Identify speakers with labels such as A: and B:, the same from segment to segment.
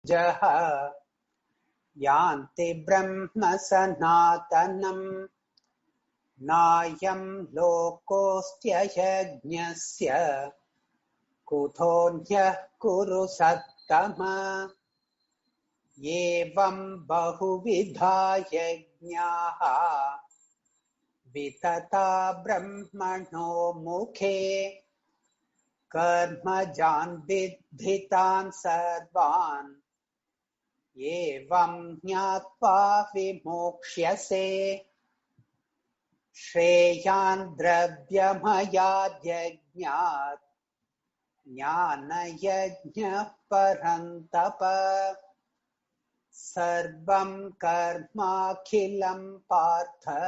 A: jaha yanti brahma sanātanam nāyam lokostya yajñasya kuthonyah kuru sattama yevam bahuvidhā yajñāha vitata brahmano mukhe karmajan vidhitan sarvan yevam jñātvā vimokṣyase shreyan dravyamaya yajñāt jnana yajñah parantapa sarvam karmakhilam partha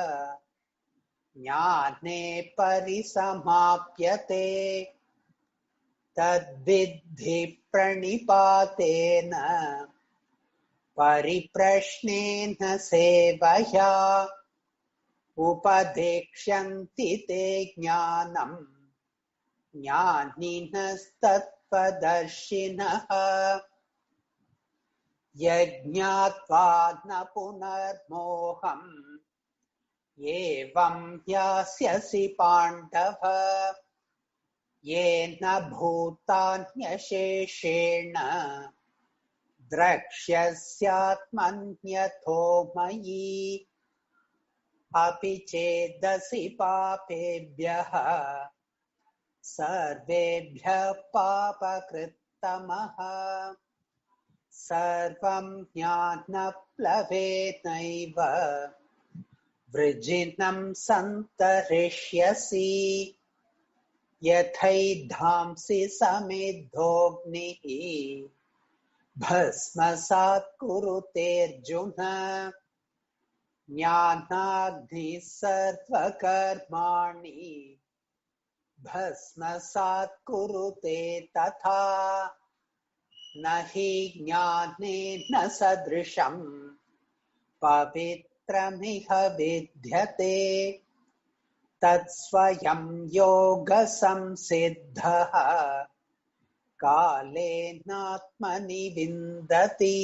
A: jnane parisamāpyate tadvidhi pranipātena pariprashnena sevaya upadekṣanti te jnanam jnaninas-tattvadarshinah yajñātvā na punarmoham yevam yasyasi pandava yena bhūtānyasheshena drakshasyatmanyatho mayi api chedasi pāpebhyah sarvebhyah pāpakrittamaha sarvam jnānaplavenaiva vrijinam santarishyasi yathaidhamsi samidhognihi bhasmasat kuruterjuna jnanagni sarvakarmani bhasmasat kurute tatha nahi jnanena sadrisham pavitramiha vidyate tatsvayam yoga samsiddhaha kālenātmani vindati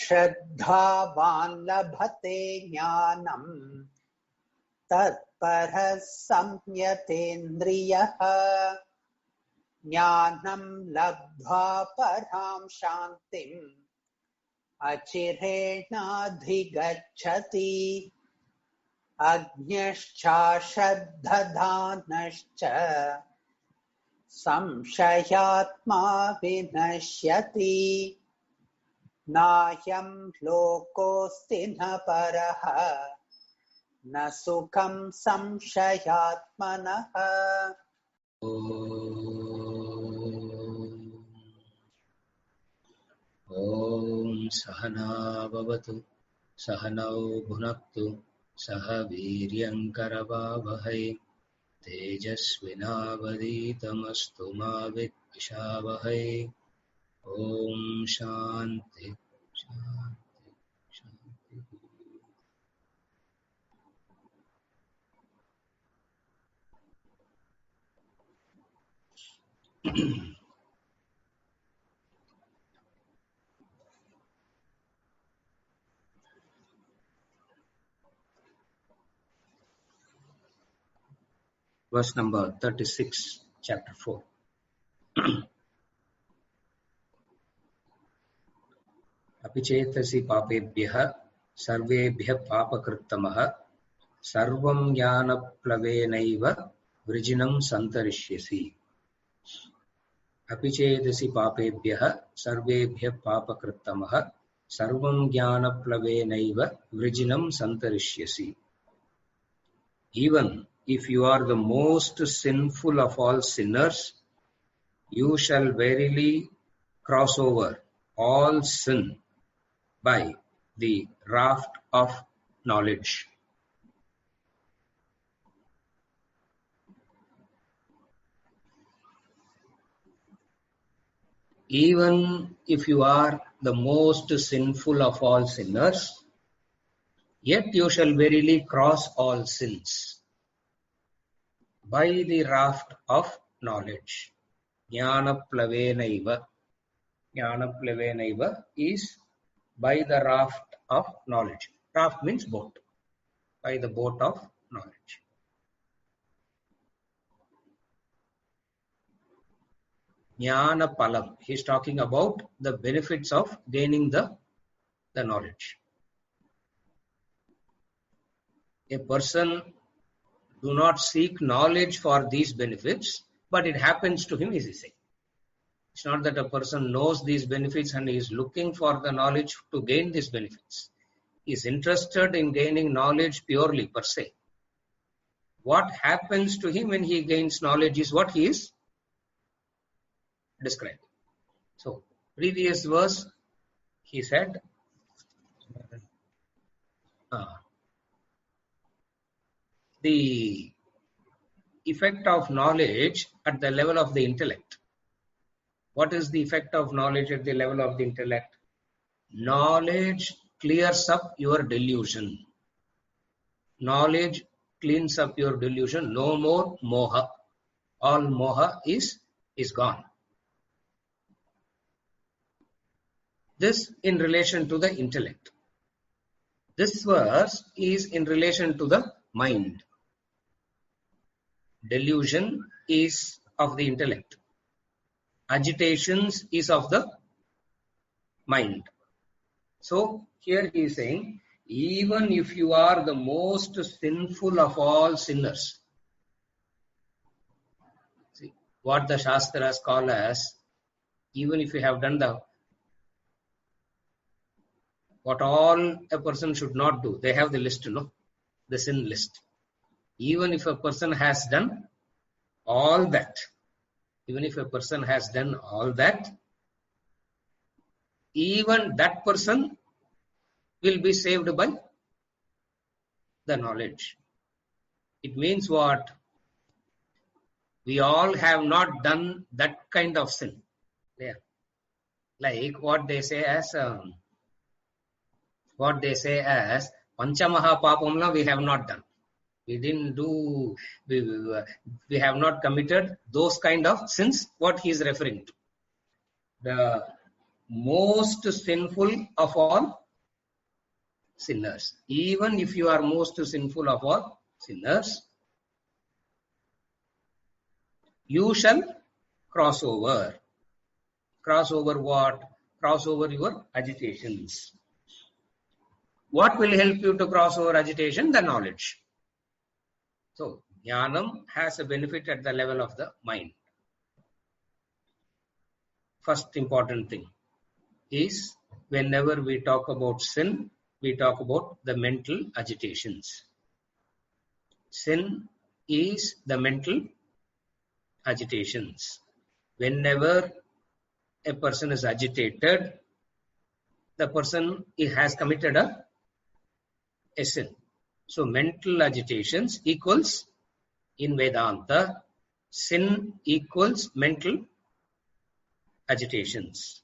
A: shraddhāvān labhate jnānam tatparah samyatendriyaha jnānam labdhvā parām shantim achirenādhigacchati ajñascha shraddhadhanascha samshayatma vinashyati nāyam lokosti na paraha na sukham samshayatmanaha.
B: Om Sahana Bhavatu Sahanau Bhunaktu Saha Viryankaravavahai Tejasvinavaditamastu ma vidvishavahai. Om Shanti Shanti Shanti. Verse number 36, chapter 4. Apichetasi papebhyah sarvebhyah papakrittamah sarvam jnanaplavenaiva vrijinam santarishyasi. Apichetasi papebhyah sarvebhyah papakrittamah sarvam jnanaplavenaiva vrijinam santarishyasi. Even if you are the most sinful of all sinners, you shall verily cross over all sin by the raft of knowledge. Even if you are the most sinful of all sinners, yet you shall verily cross all sins by the raft of knowledge. Jnana plavenaiva. Jnana plevenaiva is by the raft of knowledge. Raft means boat. By the boat of knowledge. Jnana palam. He is talking about the benefits of gaining the knowledge. A person do not seek knowledge for these benefits, but it happens to him, is he saying. It's not that a person knows these benefits and he is looking for the knowledge to gain these benefits. He is interested in gaining knowledge purely per se. What happens to him when he gains knowledge is what he is describing. So, previous verse, he said, the effect of knowledge at the level of the intellect. What is the effect of knowledge at the level of the intellect? Knowledge clears up your delusion. Knowledge cleans up your delusion. No more moha. All moha is gone. This in relation to the intellect. This verse is in relation to the mind. Delusion is of the intellect. Agitations is of the mind. So here he is saying, even if you are the most sinful of all sinners, see what the Shastras call as, even if you have done what all a person should not do, they have the list, the sin list. Even if a person has done all that, even that person will be saved by the knowledge. It means what? We all have not done that kind of sin. Yeah. Like what they say as Panchamaha Papamla we have not done. We didn't do, we have not committed those kind of sins, what he is referring to. The most sinful of all sinners. Even if you are most sinful of all sinners, you shall cross over. Cross over what? Cross over your agitations. What will help you to cross over agitation? The knowledge. So, Jnanam has a benefit at the level of the mind. First important thing is, whenever we talk about sin, we talk about the mental agitations. Sin is the mental agitations. Whenever a person is agitated, the person has committed a sin. So mental agitations equals, in Vedanta, sin equals mental agitations.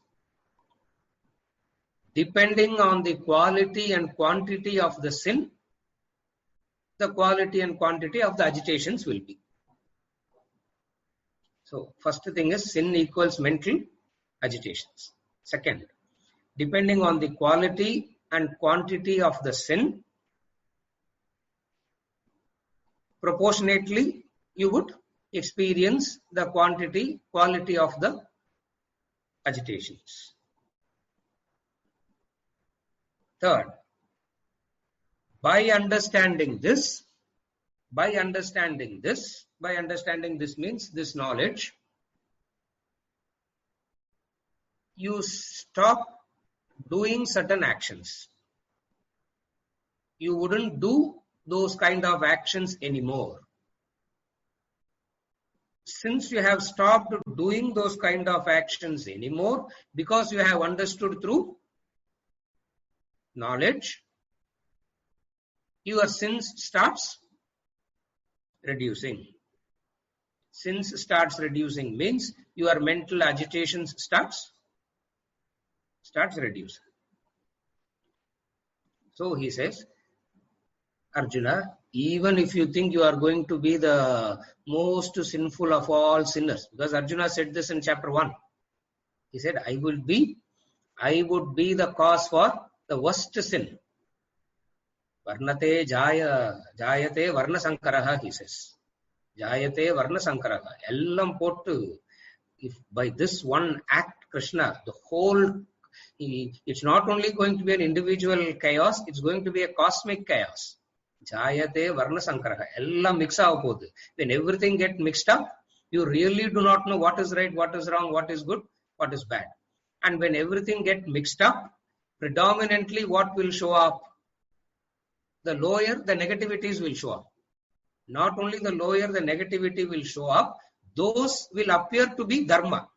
B: Depending on the quality and quantity of the sin, the quality and quantity of the agitations will be. So first thing is sin equals mental agitations. Second, depending on the quality and quantity of the sin, proportionately you would experience the quality of the agitations. Third, by understanding this means this knowledge, you stop doing certain actions. You wouldn't do those kind of actions anymore. Since you have stopped doing those kind of actions anymore, because you have understood through knowledge, your sins starts reducing. Sins starts reducing means your mental agitations starts reducing. So he says, Arjuna, even if you think you are going to be the most sinful of all sinners, because Arjuna said this in chapter 1. He said, I would be the cause for the worst sin. Varnate jayate varna sankaraha, he says. Jayate varna sankaraha. Ellam pottu. If by this one act, Krishna, the whole, it's not only going to be an individual chaos, it's going to be a cosmic chaos. Jayate varna sankaraha. Ellam mix avapodhu. When everything gets mixed up, you really do not know what is right, what is wrong, what is good, what is bad. And when everything gets mixed up, predominantly what will show up? The lower, the negativities will show up. Not only the lower, the negativity will show up, those will appear to be dharma.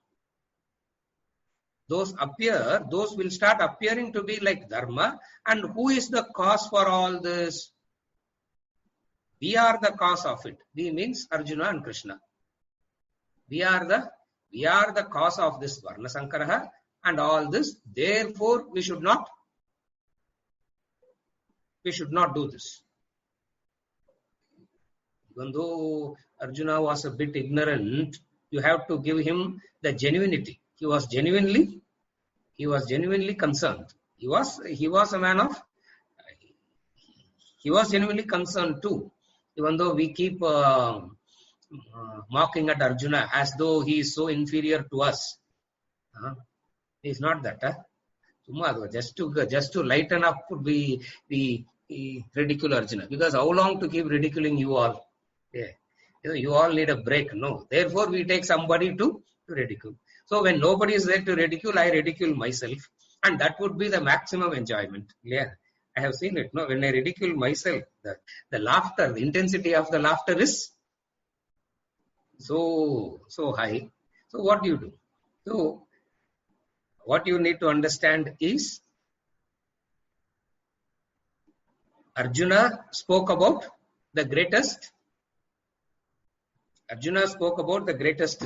B: Those will start appearing to be like dharma. And who is the cause for all this? We are the cause of it. We means Arjuna and Krishna. We are the cause of this varna sankaraha and all this. Therefore, we should not do this. Even though Arjuna was a bit ignorant, you have to give him the genuinity. He was genuinely concerned. He was genuinely concerned too. Even though we keep mocking at Arjuna as though he is so inferior to us. He is not that. Just to lighten up, we ridicule Arjuna. Because how long to keep ridiculing you all? Yeah. You all need a break. No. Therefore, we take somebody to ridicule. So when nobody is there to ridicule, I ridicule myself. And that would be the maximum enjoyment. Yeah. I have seen it. No, when I ridicule myself, the laughter, the intensity of the laughter is so high. So what do you do? So what you need to understand is Arjuna spoke about the greatest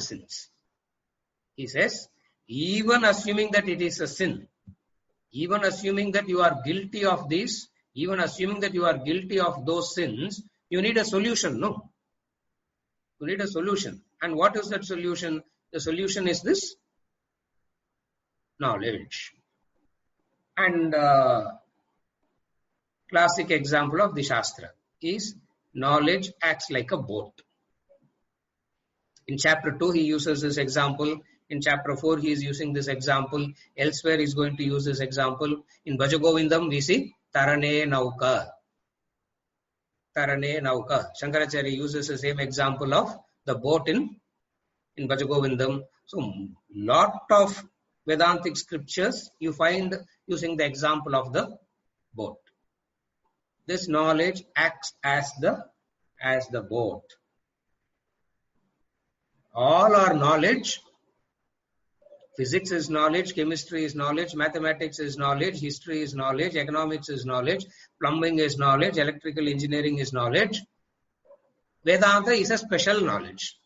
B: sins. He says, even assuming that it is a sin, even assuming that you are guilty of this, even assuming that you are guilty of those sins, you need a solution, no? You need a solution. And what is that solution? The solution is this knowledge. And classic example of the Shastra is knowledge acts like a boat. In chapter 2, he uses this example. In chapter 4, he is using this example. Elsewhere, he is going to use this example. In Bhajagovindam, we see Tarane Nauka. Tarane Nauka. Shankaracharya uses the same example of the boat in Bhajagovindam. So, lot of Vedantic scriptures you find using the example of the boat. This knowledge acts as the boat. All our knowledge, physics is knowledge, chemistry is knowledge, mathematics is knowledge, history is knowledge, economics is knowledge, plumbing is knowledge, electrical engineering is knowledge. Vedanta is a special knowledge.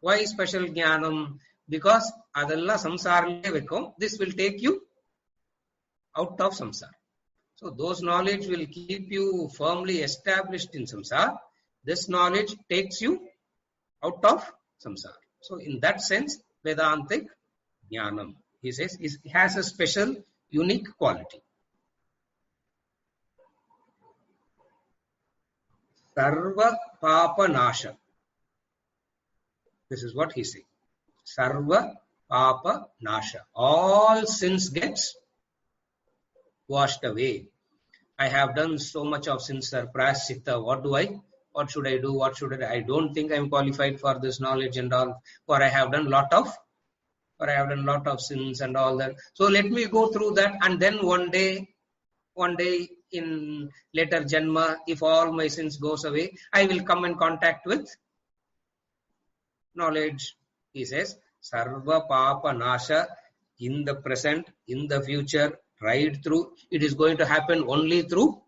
B: Why special jnanam? Because adalla samsara vekom. This will take you out of samsara. So those knowledge will keep you firmly established in samsara. This knowledge takes you out of samsara. So in that sense, Vedantic jnanam, he says, it has a special, unique quality. Sarva papa nasha. This is what he says. Sarva papa nasha. All sins gets washed away. I have done so much of sins, sir. Praschitta. What should I do? I don't think I am qualified for this knowledge and all. For I have done lot of sins and all that. So let me go through that, and then one day in later Janma, if all my sins goes away, I will come in contact with knowledge. He says, Sarva Papa Nasha, in the present, in the future, right through. It is going to happen only through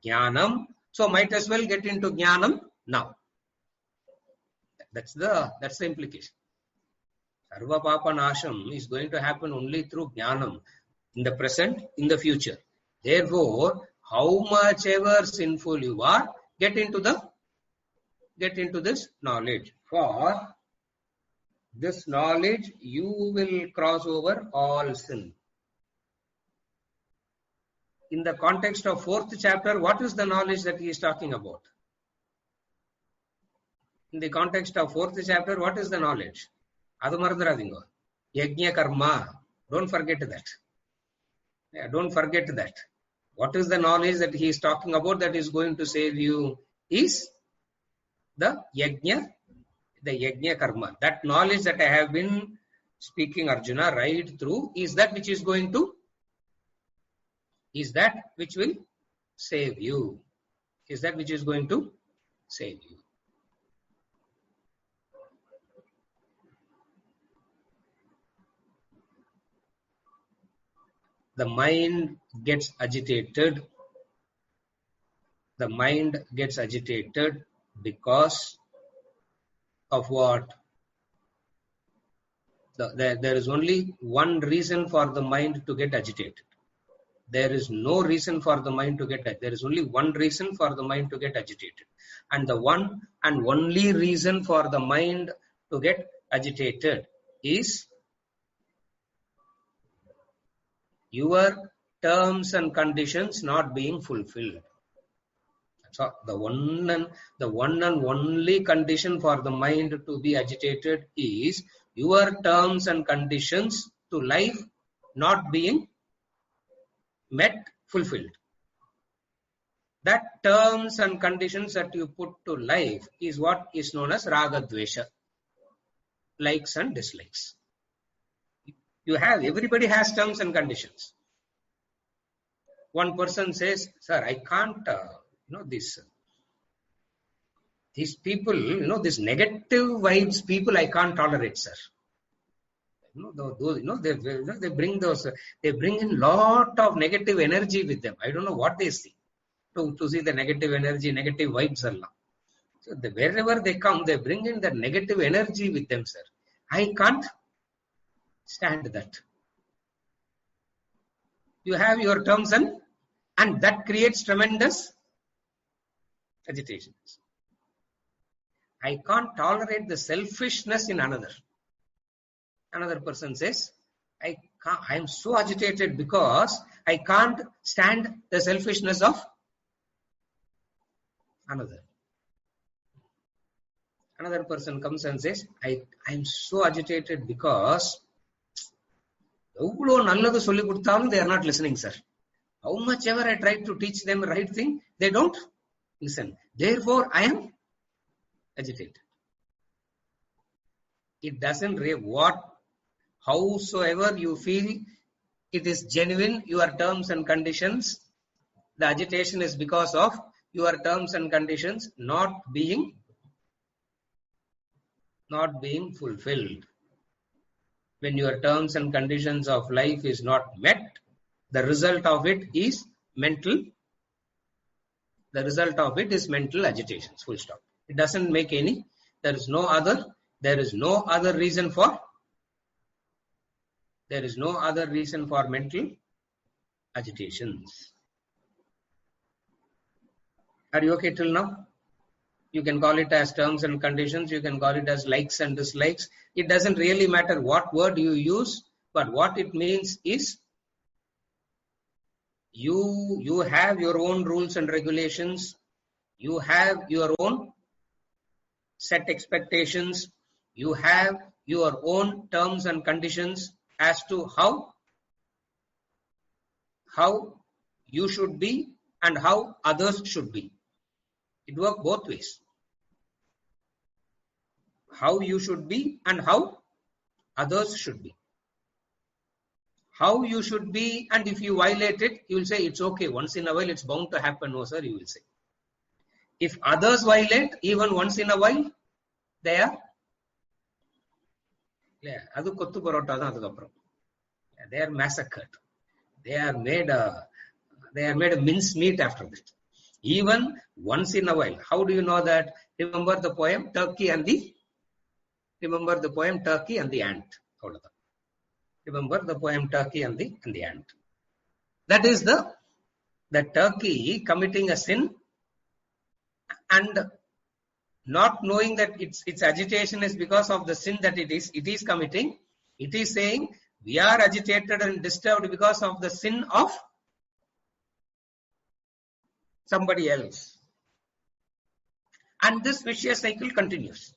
B: Jnanam. So might as well get into Jnanam now. That's the implication. Sarva Papa Nasham is going to happen only through Jnanam, in the present, in the future. Therefore, how much ever sinful you are, get into this knowledge. For this knowledge, you will cross over all sin. In the context of 4th chapter, what is the knowledge that he is talking about? In the context of 4th chapter, what is the knowledge? Adu marandradingo. Yajna karma. Don't forget that. Yeah, don't forget that. What is the knowledge that he is talking about that is going to save you is the yajna karma. That knowledge that I have been speaking, Arjuna, right through, is that which is going to, is that which will save you. Is that which is going to save you. The mind gets agitated. The mind gets agitated because of what? There is only one reason for the mind to get agitated. There is no reason for the mind to get agitated. There is only one reason for the mind to get agitated. And the one and only reason for the mind to get agitated is your terms and conditions not being fulfilled. So the one and only condition for the mind to be agitated is your terms and conditions to life not being met, fulfilled. That terms and conditions that you put to life is what is known as raga dvesha, likes and dislikes. Everybody has terms and conditions. One person says, sir, I can't, these people, these negative vibes people, I can't tolerate, sir. They bring in lot of negative energy with them. I don't know what they see to see the negative energy, negative vibes. So wherever they come, they bring in the negative energy with them, sir. I can't stand that. You have your terms and that creates tremendous agitations. I can't tolerate the selfishness in another. Another person says, I am so agitated because I can't stand the selfishness of another. Another person comes and says, I am so agitated because they are not listening, sir. How much ever I try to teach them the right thing, they don't listen. Therefore, I am agitated. It doesn't howsoever you feel it is genuine, your terms and conditions, the agitation is because of your terms and conditions not being fulfilled. When your terms and conditions of life is not met, the result of it is mental. The result of it is mental agitations. Full stop. It doesn't make any. There is no other reason for. There is no other reason for mental agitations. Are you okay till now? You can call it as terms and conditions. You can call it as likes and dislikes. It doesn't really matter what word you use, but what it means is you have your own rules and regulations. You have your own set expectations. You have your own terms and conditions as to how you should be and how others should be. It works both ways. How you should be and how others should be. How you should be, and if you violate it, you will say it's okay. Once in a while, it's bound to happen. No, sir, you will say. If others violate, even once in a while, they are massacred. They are made a mincemeat after that. Even once in a while. How do you know that? Remember the poem Turkey and the Ant. Remember the poem Turkey and the Ant. That is the turkey committing a sin and not knowing that its agitation is because of the sin that it is committing, it is saying we are agitated and disturbed because of the sin of somebody else. And this vicious cycle continues.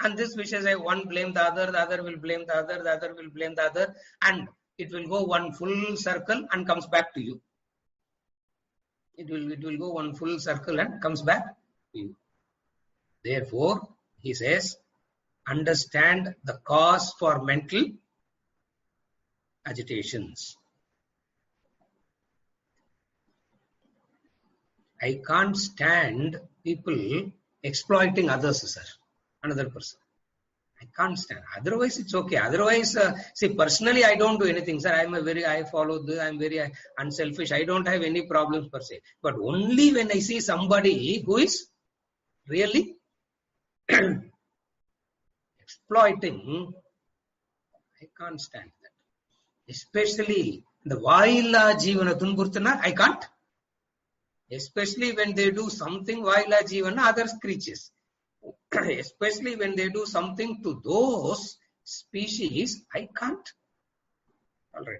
B: And this vicious cycle, one blame the other will blame the other will blame the other, and it will go one full circle and comes back to you. It will go one full circle and comes back to you. Therefore, he says, understand the cause for mental agitations. I can't stand people exploiting others, sir. Another person. I can't stand. Otherwise, it's okay. Otherwise, see, personally, I don't do anything, sir. I follow this. I'm very unselfish. I don't have any problems per se. But only when I see somebody who is really exploiting, I can't stand that. Especially the Vaila Jivana Tunburtana, I can't. Especially when they do something Vaila Jivana, other creatures. Especially when they do something to those species, I can't. All right.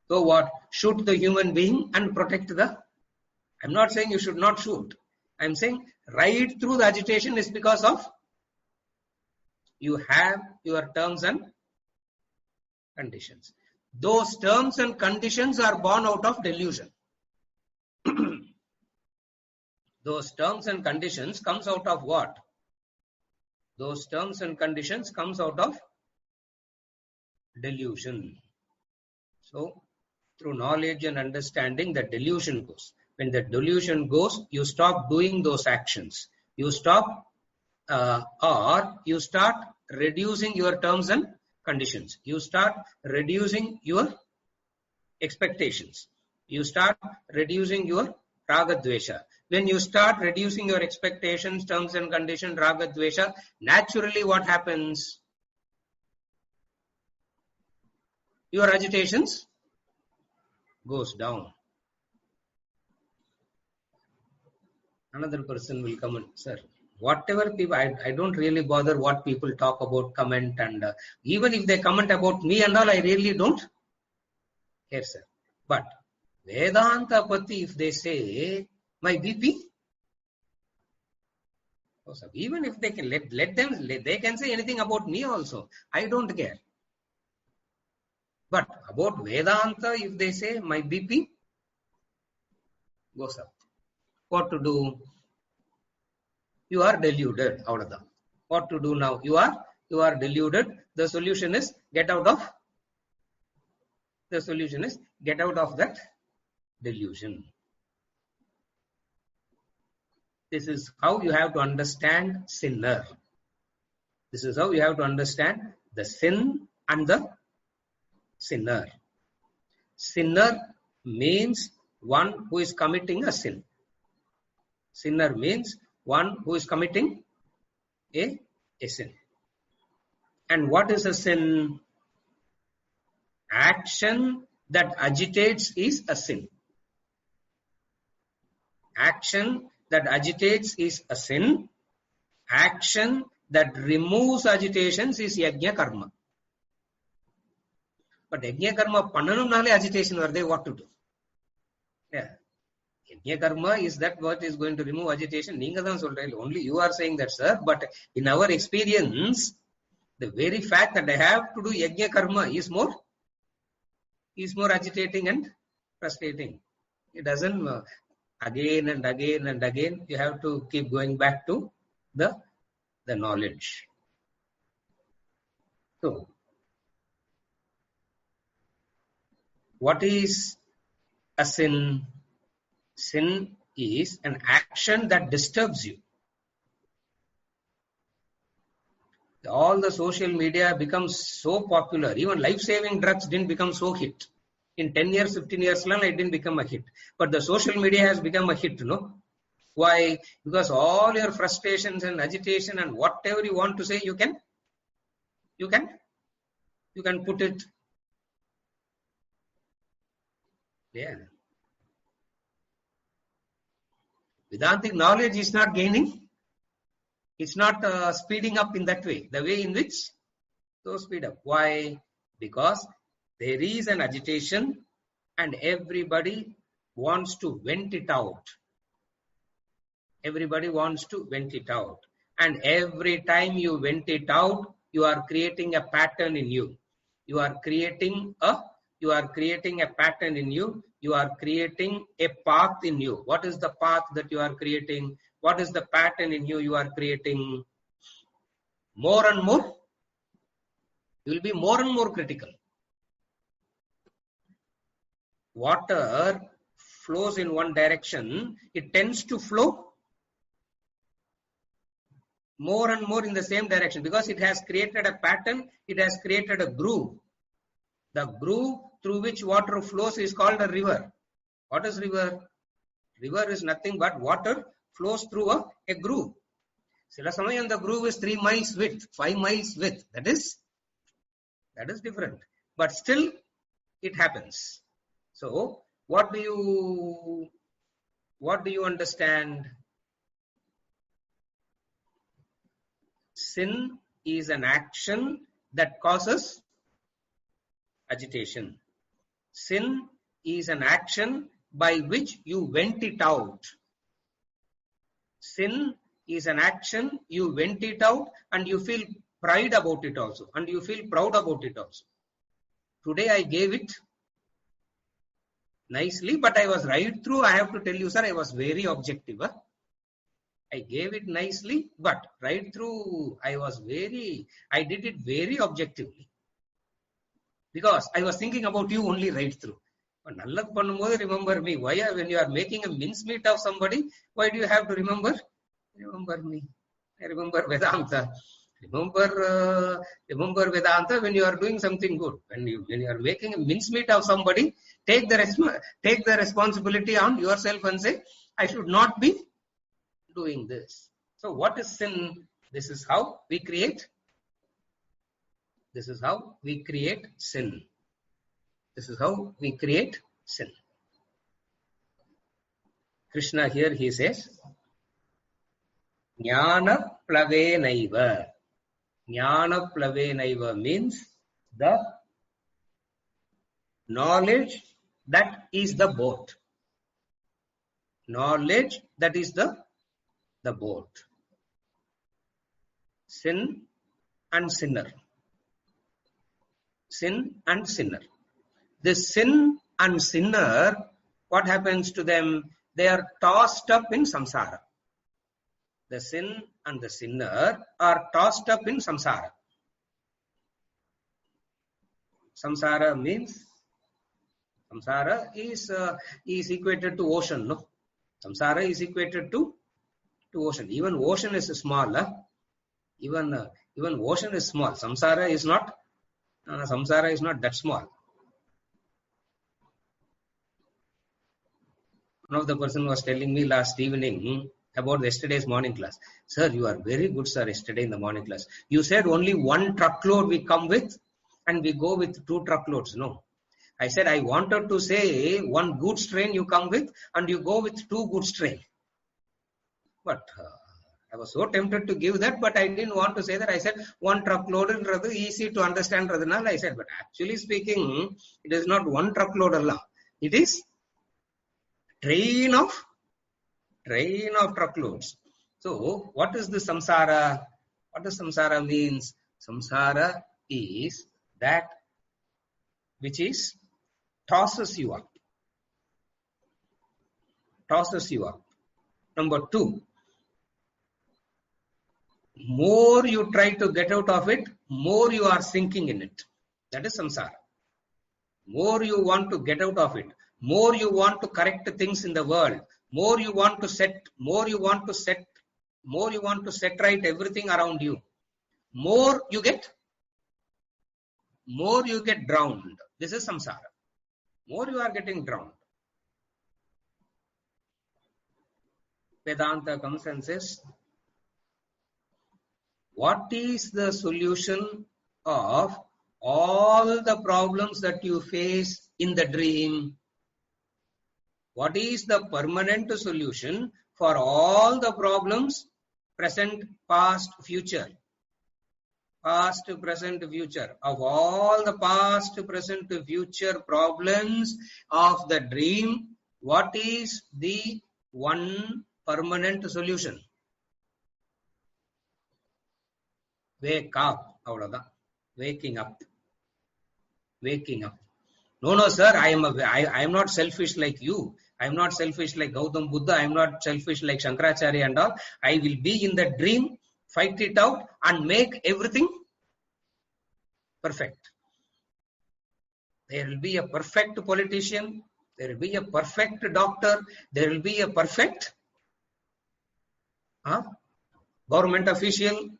B: So what? Shoot the human being and protect the... I'm not saying you should not shoot. I'm saying right through the agitation is because of you have your terms and conditions. Those terms and conditions are born out of delusion. Those terms and conditions comes out of what? Those terms and conditions comes out of delusion. So, through knowledge and understanding, the delusion goes. When the delusion goes, you stop doing those actions. You stop or you start reducing your terms and conditions. You start reducing your expectations. You start reducing your raga dvesha. When you start reducing your expectations, terms and conditions, raga dvesha, naturally what happens? Your agitations goes down. Another person will come and, sir, whatever people, I don't really bother what people talk about, comment, and even if they comment about me and all, I really don't care, sir. But Vedanta Pati, if they say, my BP, oh, sir, even if they can let them, they can say anything about me also. I don't care. But about Vedanta, if they say my BP goes up, what to do? You are deluded. What to do now? You are deluded. The solution is get out of that delusion. This is how you have to understand sinner. This is how you have to understand the sin and the sinner. Sinner means one who is committing a sin. Sinner means one who is committing a sin. And what is a sin? Action that agitates is a sin. Action that agitates is a sin. Action that removes agitations is yajna karma. But yajna karma pannanumnale agitation varde, what to do? Yeah. Yajna karma is that what is going to remove agitation. Neenga dhaan solreen. Only you are saying that, sir. But in our experience, the very fact that I have to do yajna karma is more agitating and frustrating. It doesn't again and again and again. You have to keep going back to the knowledge. So, what is a sin? Sin is an action that disturbs you. All the social media becomes so popular. Even life-saving drugs didn't become so hit. In 10 years, 15 years, it didn't become a hit. But the social media has become a hit, no? Why? Because all your frustrations and agitation and whatever you want to say, you can put it. Yeah. Vedantic knowledge is not gaining It's not speeding up in that way, the way in which those speed up. Why? Because there is an agitation and everybody wants to vent it out. Everybody wants to vent it out. And every time you vent it out, you are creating a pattern in you. You are creating a pattern in you. You are creating a path in you. What is the path that you are creating? What is the pattern in you are creating? More and more, you will be more and more critical. Water flows in one direction, it tends to flow more and more in the same direction because it has created a pattern, it has created a groove. The groove through which water flows is called a river. What is river? River is nothing but water flows through a groove. Sila samayam the groove is 3 miles width, 5 miles width. That is different. But still it happens. So what do you understand? Sin is an action that causes agitation. Sin is an action by which you vent it out. Sin is an action, you vent it out and you feel pride about it also. And you feel proud about it also. Today I gave it nicely, but I was right through. I have to tell you, sir, I was very objective. I gave it nicely, but right through, I did it very objectively. Because I was thinking about you only right through. But remember me. Why, when you are making a mincemeat of somebody, why do you have to remember me? I remember Vedanta. Remember Vedanta when you are doing something good. When you are making a mincemeat of somebody, take the responsibility on yourself and say, I should not be doing this. So what is sin? This is how we create. This is how we create sin. This is how we create sin. Krishna here, he says, Jnana plavenaiva. Jnana plavenaiva means the knowledge that is the boat. Knowledge that is the boat. Sin and sinner. Sin and sinner. The sin and sinner, what happens to them? They are tossed up in samsara. The sin and the sinner are tossed up in samsara. Samsara means, samsara is equated to ocean, no? Samsara is equated to ocean. Even ocean is small. Even ocean is small. Samsara is not that small. One of the person was telling me last evening about yesterday's morning class. Sir, you are very good, sir, yesterday in the morning class. You said only 1 truckload we come with and we go with 2 truckloads. No. I said I wanted to say 1 goods train you come with and you go with 2 goods train. But I was so tempted to give that, but I didn't want to say that. I said 1 truckload is easy to understand. I said, but actually speaking, it is not 1 truckload Allah. It is train of truckloads. So what is the samsara? What does samsara means? Samsara is that which is tosses you up. Tosses you up. Number 2, more you try to get out of it, more you are sinking in it. That is samsara. More you want to get out of it, more you want to correct things in the world, more you want to set right everything around you. More you get drowned. This is samsara. More you are getting drowned. Vedanta comes and says, what is the solution of all the problems that you face in the dream? What is the permanent solution for all the problems present, past, future. Past, present, future. Of all the past, present, future problems of the dream, what is the one permanent solution? Wake up. Waking up. Waking up. No, sir, I am not selfish like you. I am not selfish like Gautam Buddha. I am not selfish like Shankaracharya and all. I will be in the dream, fight it out and make everything perfect. There will be a perfect politician. There will be a perfect doctor. There will be a perfect government official.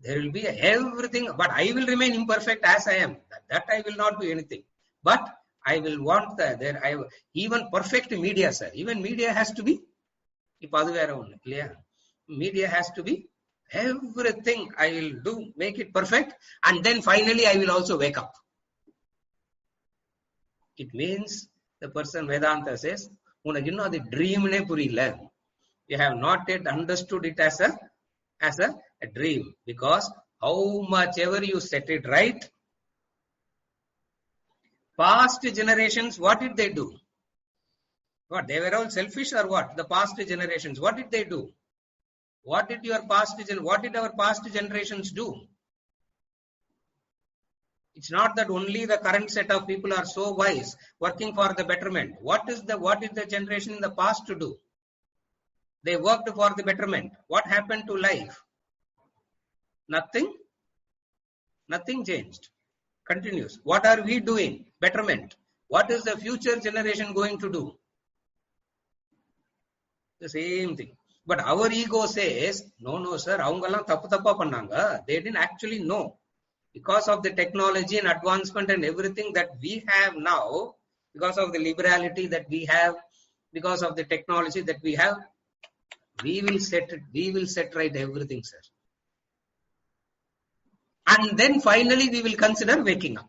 B: There will be everything, but I will remain imperfect as I am. That I will not do anything. But I will want even perfect media, sir. Even media has to be. Media has to be everything. I will do, make it perfect, and then finally I will also wake up. It means the person Vedanta says, the dream ne purila. You have not yet understood it as a dream, because how much ever you set it right, past generations, what did they do? What, they were all selfish or what? The past generations, what did they do? What did our past generations do? It's not that only the current set of people are so wise, working for the betterment. What is the generation in the past to do? They worked for the betterment. What happened to life? Nothing. Nothing changed. Continues. What are we doing? Betterment. What is the future generation going to do? The same thing. But our ego says, no, sir, avangalam tappu pannanga. They didn't actually know. Because of the technology and advancement and everything that we have now, because of the liberality that we have, because of the technology that we have, we will set right everything, sir. And then finally we will consider waking up.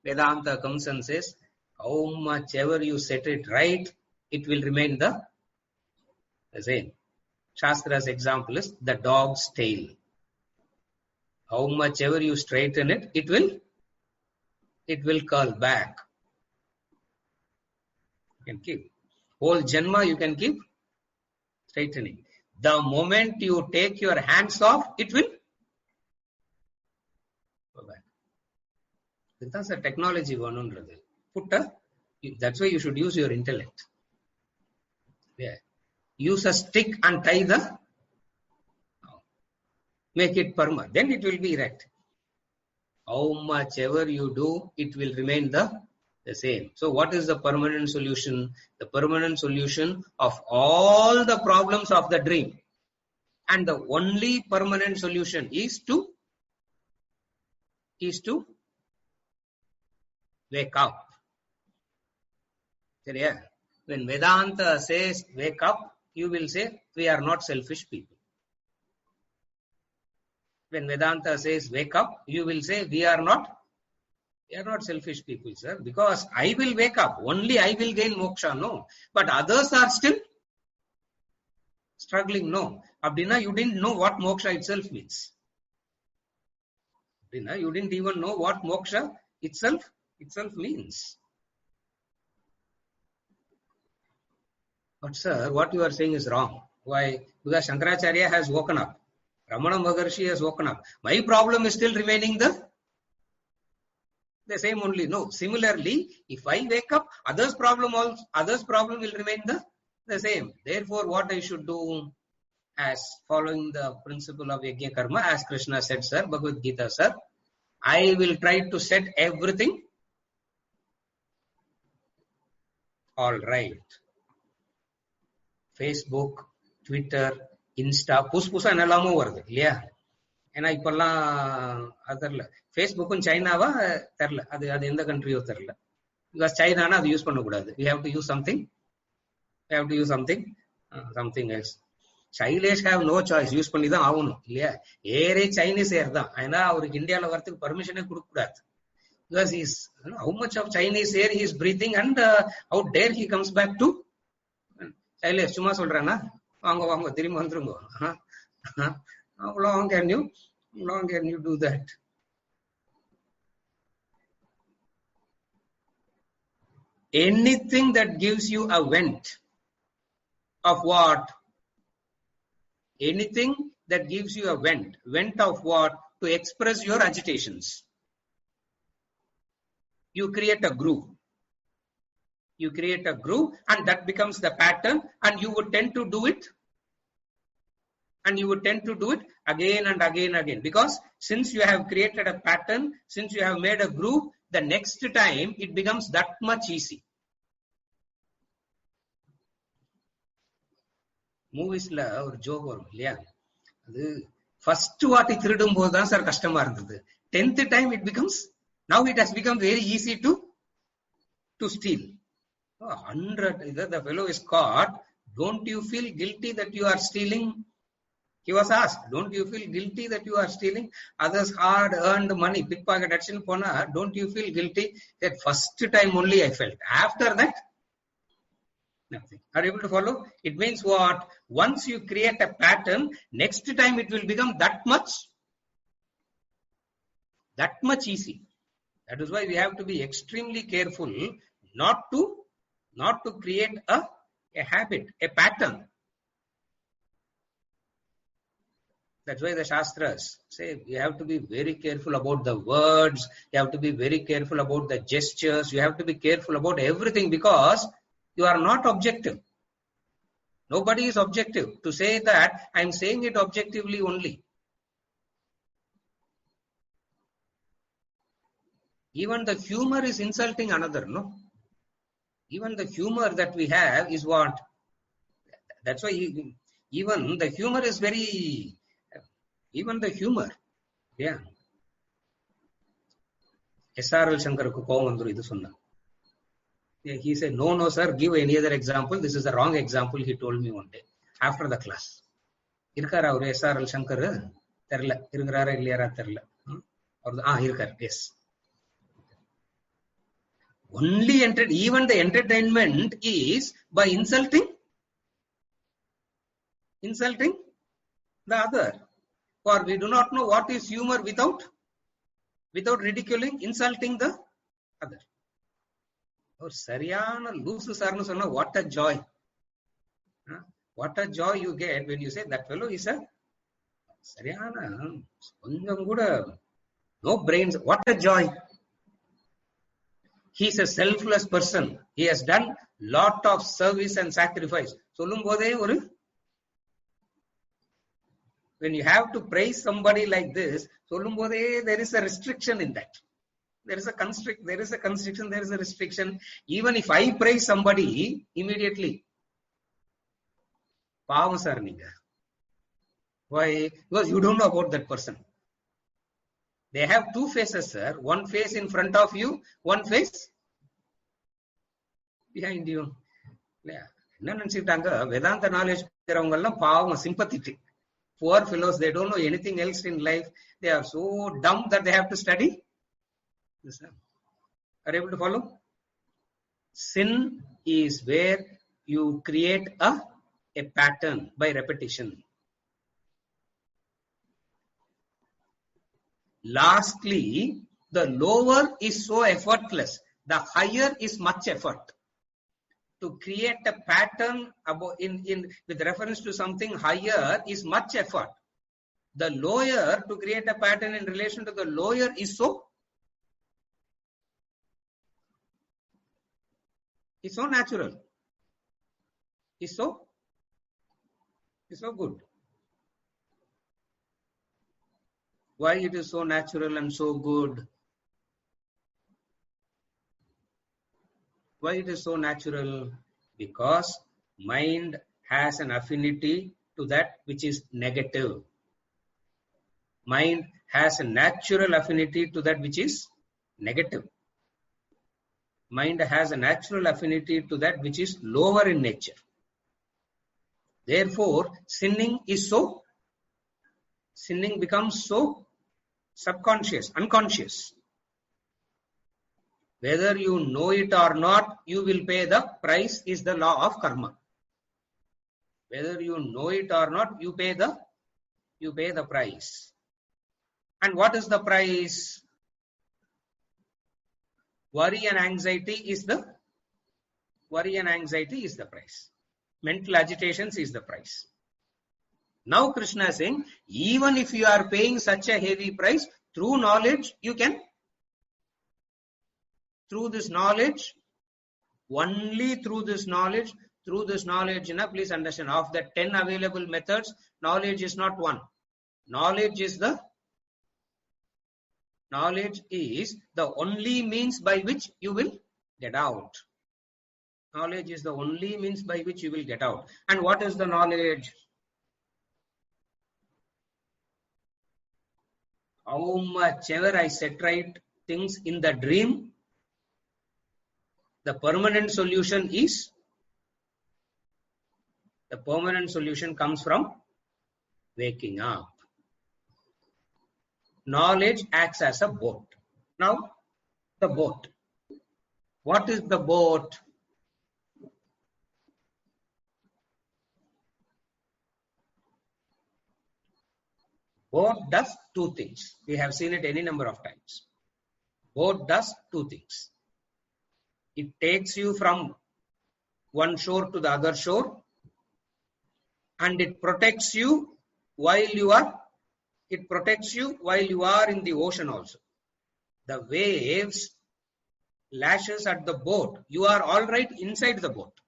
B: Vedanta comes and says, how much ever you set it right, it will remain the same. Shastra's example is the dog's tail. How much ever you straighten it, it will curl back. You can keep. Whole Janma you can keep straightening. The moment you take your hands off, it will go back. That's a technology. That's why you should use your intellect. Yeah. Use a stick and tie make it permanent. Then it will be erect. How much ever you do, it will remain the same. So what is the permanent solution? The permanent solution of all the problems of the dream. And the only permanent solution is to wake up. When Vedanta says wake up, you will say we are not selfish people. When Vedanta says wake up, you will say we are not selfish people, sir, because I will wake up. Only I will gain moksha, no. But others are still struggling, no. Abdina, you didn't know what moksha itself means. Abdina, you didn't even know what moksha itself means. But sir, what you are saying is wrong. Why? Because Shankaracharya has woken up. Ramana Maharshi has woken up. My problem is still remaining the same only. No. Similarly, if I wake up, others' problem will remain the same. Therefore, what I should do, as following the principle of Yajna Karma, as Krishna said, sir, Bhagavad Gita, sir, I will try to set everything all right. Facebook, Twitter, Insta, புதுசா எல்லாமும் வருது இல்லையா? ஏன்னா இப்பெல்லாம் அதர்ல ஃபேஸ்புக்கும் சைனாவா தெரியல, அது எந்த கண்ட்ரியோ தெரியல. பிகாஸ் சைனானா அது யூஸ் பண்ணக்கூடாது. We have to use something else. Sailesh have no choice, use பண்ணி தான் ஆகணும் இல்லையா? ஏரே சைனீஸ் ஏர் தான், ஏன்னா அவருக்கு இந்தியாவில் வரத்துக்கு பர்மிஷனே கொடுக்க கூடாது. Because how much of Chinese air he is breathing, and how dare he comes back to. Shailesh சும்மா சொல்றேன்னா வாங்க வாங்க திரும்பி வந்துருங்க. How long can you do that? Anything that gives you a vent of what? Anything that gives you a vent of what? To express your agitations. You create a groove. You create a groove and that becomes the pattern, and you would tend to do it. And you would tend to do it again and again and again. Because since you have created a pattern, since you have made a groove, the next time it becomes that much easy. மூவிஸ்ல ஒரு joke வரும் இல்லையா, அது first வாட்டி திருடும் போதுதான் sir கஷ்டமா இருந்தது. 10th time it becomes, now it has become very easy to steal. 100, the fellow is caught. Don't you feel guilty that you are stealing? He was asked, don't you feel guilty that you are stealing? Others hard earned money, pickpocket action pona, don't you feel guilty? That first time only I felt. After that, nothing. Are you able to follow? It means what? Once you create a pattern, next time it will become that much easy. That is why we have to be extremely careful not to create a habit, a pattern. That's why the Shastras say you have to be very careful about the words, you have to be very careful about the gestures, you have to be careful about everything, because you are not objective. Nobody is objective. To say that, I am saying it objectively only. Even the humor is insulting another, no? Even the humor that we have is what? That's why even the humor is very... Even the humor, yeah. S.R.L. Shankarku கோவம் வந்துரும் இது சொன்னா. He said, no sir, give any other example. This is the wrong example, he told me one day after the class. இருக்காரா அவரு S.R.L. Shankar? தெரியல, இருக்கிறாரா இல்லையாரா தெரியல. இருக்கார், yes. Only even the entertainment is by insulting the other. For we do not know what is humor without ridiculing, insulting the other. Or sariyana loosu sarnu sonna, what a joy. What a joy you get when you say that fellow is a sariyana konjam kuda no brains. What a joy. He is a selfless person. He has done lot of service and sacrifice. Sollum bodhe oru, when you have to praise somebody like this, there is a restriction in that. There is a constriction, there is a restriction. Even if I praise somebody immediately, pavam sir ninga. Why? Because you don't know about that person. They have two faces, sir. One face in front of you, one face behind you. என்ன நினைச்சிட்டாங்க, வேதாந்த knowledge இருக்கிறவங்க எல்லாம் பாவம், sympathetic. Poor fellows, they don't know anything else in life. They are so dumb that they have to study. Are you able to follow? Sin is where you create a pattern by repetition. Lastly, the lower is so effortless, the higher is much effort. To create a pattern about with reference to something higher is much effort. The lower, to create a pattern in relation to the lower is so natural. It's so good. Why it is so natural and so good? Why it is so natural? Because mind has an affinity to that which is negative. Mind has a natural affinity to that which is negative. Mind has a natural affinity to that which is lower in nature. Therefore, sinning becomes so subconscious, unconscious. Whether you know it or not, you will pay the price, is the law of karma. Whether you know it or not, you pay the price. And what is the price? Worry and anxiety is the price. Mental agitations is the price. Now Krishna is saying, even if you are paying such a heavy price, through knowledge, you can, through this knowledge, only through this knowledge, please understand, of the 10 available methods, knowledge is not one. Knowledge is the only means by which you will get out. Knowledge is the only means by which you will get out. And what is the knowledge? How much ever I set right things in the dream, the permanent solution comes from waking up. Knowledge acts as a boat. Now, the boat. What is the boat? Boat does two things. We have seen it any number of times. Boat does two things. It takes you from one shore to the other shore, and it protects you while you are in the ocean also. The waves lashes at the boat. You are all right inside the boat.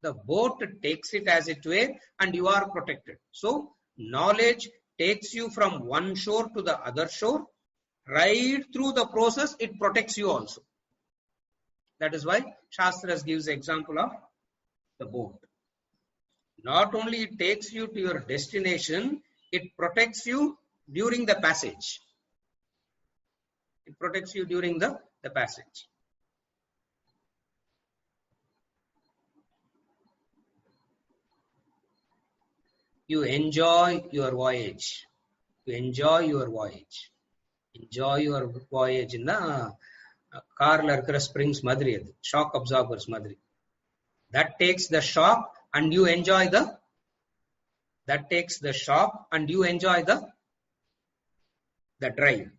B: The boat takes it as it were, and you are protected. So, knowledge takes you from one shore to the other shore. Right through the process, it protects you also. That is why Shastras gives the example of the boat. Not only it takes you to your destination, it protects you during the passage. It protects you during the passage. You enjoy your voyage. Enjoy your voyage in the car la irukra springs madri, shock absorbers madri. That takes the shock and you enjoy the drive.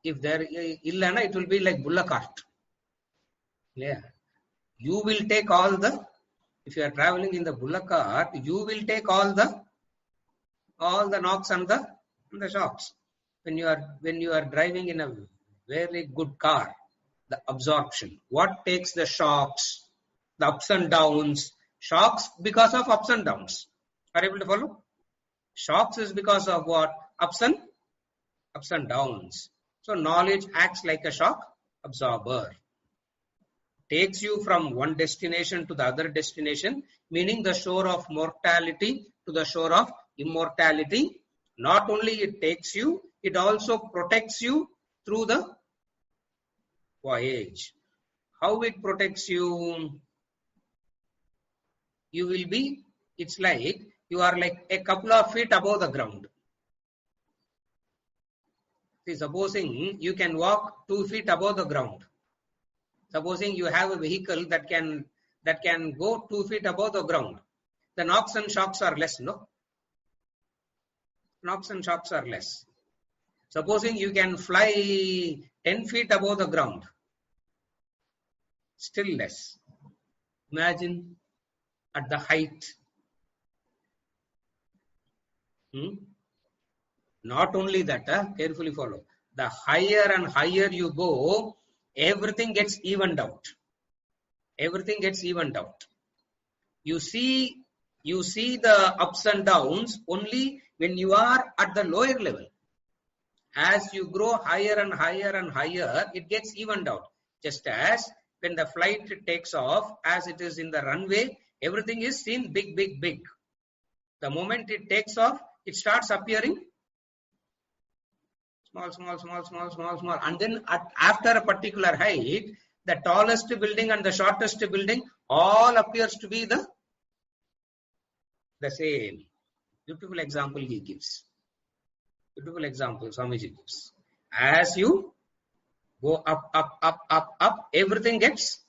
B: If there illana, it will be like bulla cart. Yeah. You will take if you are traveling in the bullock cart, you will take all the knocks and the shocks. When you are driving in a very good car, the absorption. What takes the shocks? The ups and downs. Shocks because of ups and downs. Are you able to follow? Shocks is because of what? Ups and downs. So knowledge acts like a shock absorber. Takes you from one destination to the other destination, meaning the shore of mortality to the shore of immortality. Not only it takes you, it also protects you through the voyage. How it protects you? It's like you are like a couple of feet above the ground. See, supposing you can walk 2 feet above the ground. Supposing you have a vehicle that can go 2 feet above the ground. The knocks and shocks are less, no? Knocks and shocks are less. Supposing you can fly 10 feet above the ground. Still less. Imagine at the height. Not only that, carefully follow. The higher and higher you go, everything gets evened out. You see the ups and downs only when you are at the lower level. As you grow higher and higher and higher, it gets evened out. Just as when the flight takes off, as it is in the runway, everything is seen big, big, big. The moment it takes off, it starts appearing small. And then after a particular height, the tallest building and the shortest building all appears to be the same. Beautiful example he gives. Beautiful example Swamiji gives. As you go up, everything gets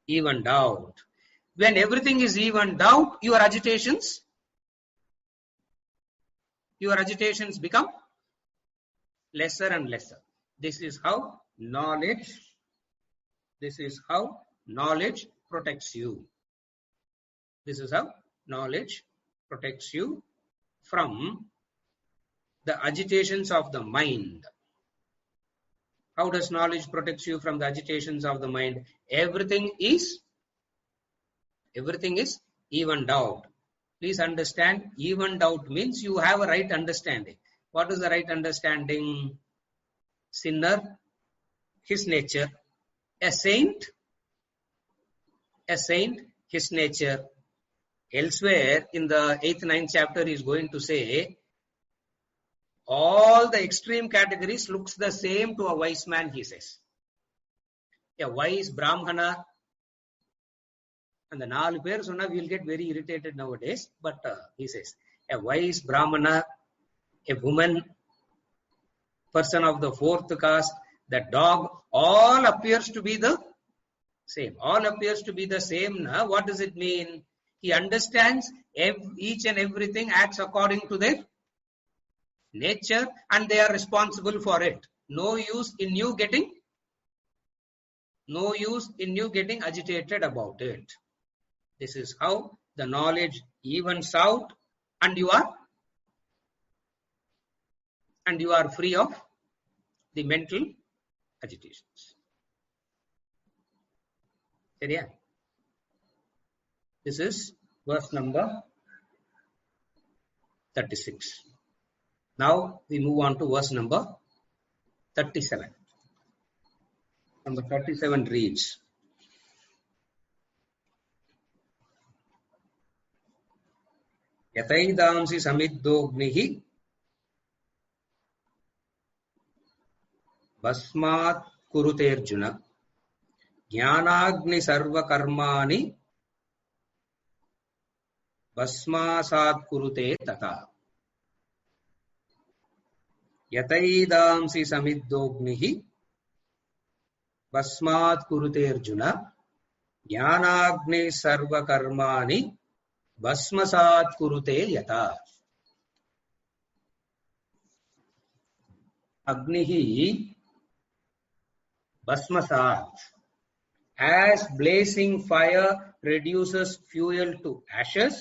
B: evened out. When everything is evened out, your agitations become lesser and lesser. This is how knowledge protects you. This is how knowledge protects you from the agitations of the mind. How does knowledge protect you from the agitations of the mind? Everything is evened out. Please understand, evened out means you have a right understanding. What is the right understanding? Sinner, his nature. A saint, his nature. Elsewhere in the 8th, 9th chapter, he is going to say, all the extreme categories looks the same to a wise man, he says. A wise Brahmana, and the 4 பேர் சொன்னா we will get very irritated nowadays, but he says, a wise Brahmana, a woman, person of the 4th caste, the dog, all appears to be the same. All appears to be the same. Now, what does it mean? He understands each and everything acts according to their nature and they are responsible for it. No use in you getting agitated about it. This is how the knowledge evens out and you are free of the mental agitations. Seriya? This is verse number 36. Now we move on to verse number 37. Number 37 reads, Yataidamsi samiddognihi basmat kuruterjuna jnanagni sarva karmani basmasat kurute tata. Yataidamsi samiddognihi basmat kuruterjuna jnanagni sarva karmani basmasat kurute yata. Agnihi basmasat. As blazing fire reduces fuel to ashes,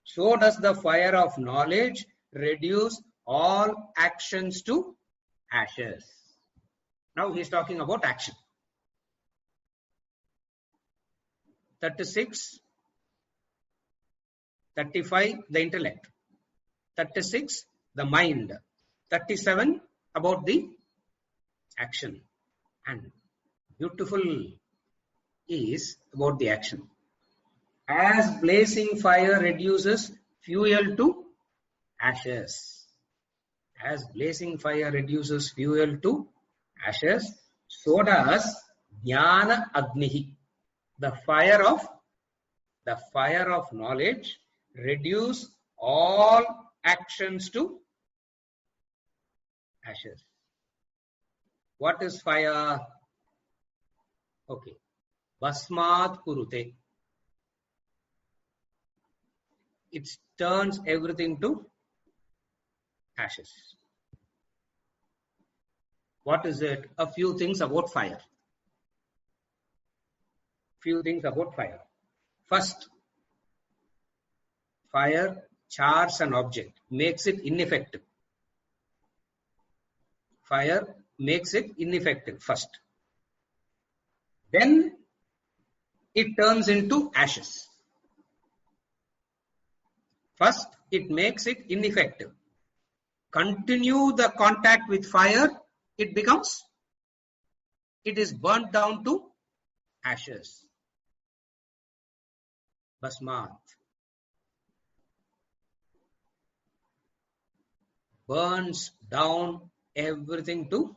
B: so does the fire of knowledge reduce all actions to ashes. Now he is talking about action. 36, 35, the intellect. 36, the mind. 37, about the action. And beautiful is about the action. As blazing fire reduces fuel to ashes. As blazing fire reduces fuel to ashes, so does jnana agnihi. The fire of knowledge reduce all actions to ashes. What is fire? Okay. Basmat kurute. It turns everything to ashes. What is it? A few things about fire. First, fire chars an object, makes it ineffective. Fire makes it ineffective first. Then it turns into ashes. First, it makes it ineffective. Continue the contact with fire, it is burnt down to ashes. Basmat. Burns down everything to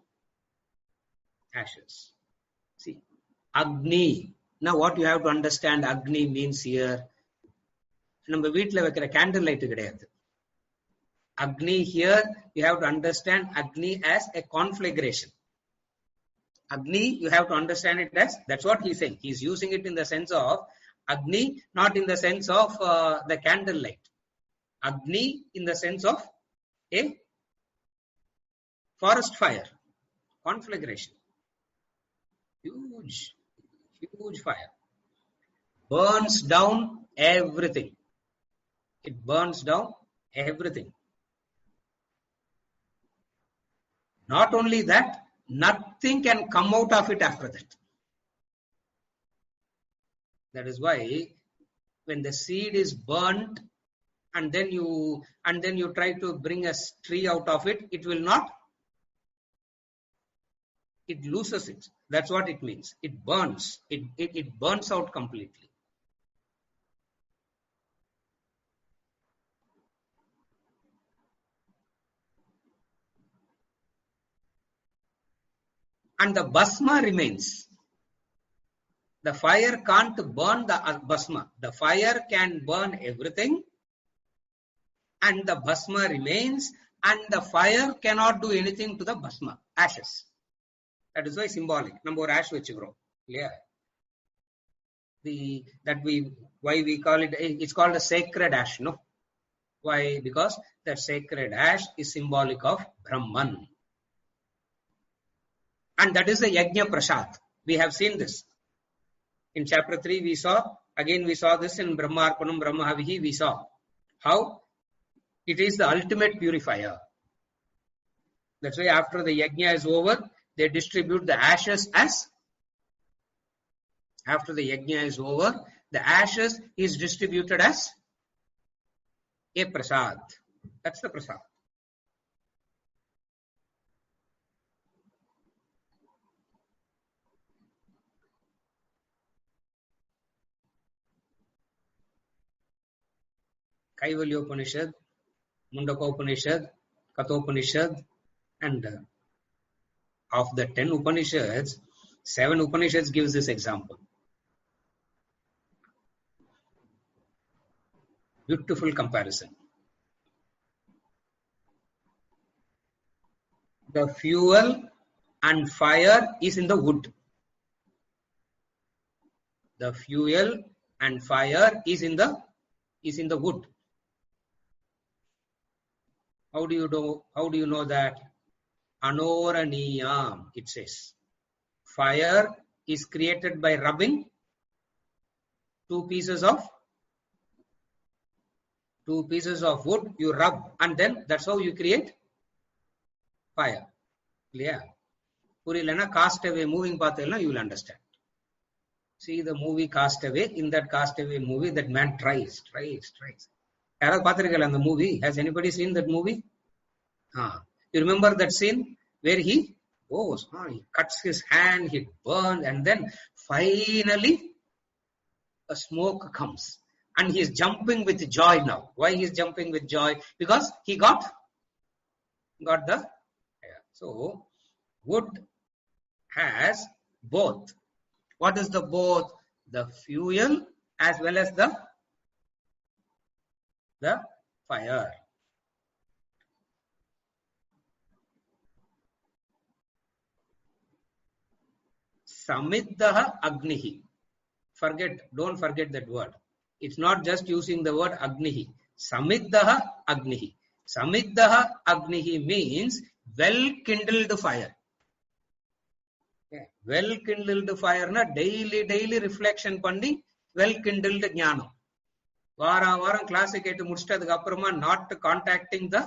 B: ashes. See, Agni. Now what you have to understand Agni means here. நம்ம வீட்டில் வைக்கிற candle light கிடையாது. Agni here, you have to understand Agni as a conflagration. Agni, you have to understand it as, that's what he's saying. He's using it in the sense of Agni, not in the sense of the candlelight. Agni in the sense of a forest fire, conflagration. Huge, huge fire. Burns down everything. It burns down everything. Not only that, nothing can come out of it after that. That is why when the seed is burnt and then you try to bring a tree out of it, it will not. It loses it. That's what it means. It burns. It burns out completely. And the bhasma remains. The fire can't burn the bhasma. The fire can burn everything, and the bhasma remains, and the fire cannot do anything to the bhasma, ashes. That is why symbolic. Number one ash vechugrom. Yeah. Why we call it, it's called a sacred ash, no? Why? Because that sacred ash is symbolic of Brahman. And that is the Yajna Prasad. We have seen this. In chapter 3, we saw this in Brahmarpanam Brahmahavihi, we saw how it is the ultimate purifier. That's why after the Yajna is over, they distribute the ashes as, after the Yajna is over, the ashes is distributed as a Prasad. That's the Prasad. Kaivalyopanishad, Mundakopanishad, Kathopanishad, and of the 10 Upanishads, 7 Upanishads gives this example. Beautiful comparison. The fuel and fire is in the wood. The fuel and fire is in the wood. How do you know that? Anoraniyam, it says. Fire is created by rubbing two pieces of wood, you rub, and then that's how you create fire. Clear? Purilana Castaway moving pathela, you will understand. See the movie Castaway. In that Castaway movie, that man tries. The movie. Has anybody seen that movie? You remember that scene where he goes, he cuts his hand, he burns, and then finally a smoke comes. And he is jumping with joy now. Why he is jumping with joy? Because he got the. So wood has both. What is the both? The fuel as well as the fire. Samiddaha Agnihi. Don't forget that word. It's not just using the word Agnihi. Samiddaha Agnihi. Samiddaha Agnihi means well-kindled fire. Okay. Well-kindled fire na daily reflection panni well-kindled jnanam. Varam class கேட்டு முடிச்சிட்டதுக்கு அப்புறமா not contacting the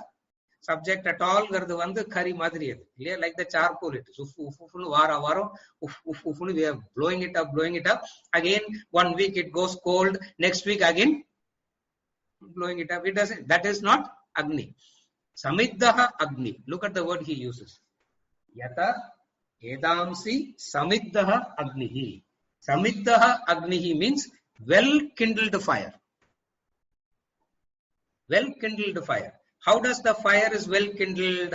B: subject at all ங்கிறது வந்து கரி மாதிரி அது இல்லையா, like the charcoal it is உஃப்னு வாரம் we are blowing it up again. 1 week it goes cold, next week again blowing it up. It doesn't, that is not Agni. Samiddaha Agni, look at the word he uses. Yata edamsi samiddaha agnihi. Samiddaha agnihi means well kindled fire. Well kindled fire. How does the fire is well kindled?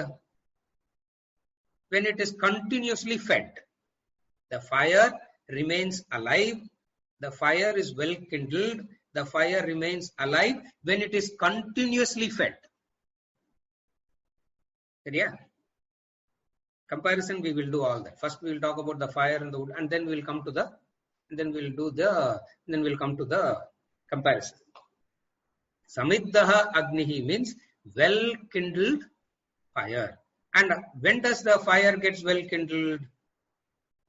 B: When it is continuously fed. The fire remains alive. The fire is well kindled. The fire remains alive when it is continuously fed. Yeah. Comparison, we will do all that. First, we will talk about the fire and the wood, and then we will come to the, then we'll come to the comparison. Samiddaha Agnihi means well kindled fire. And when does the fire gets well kindled?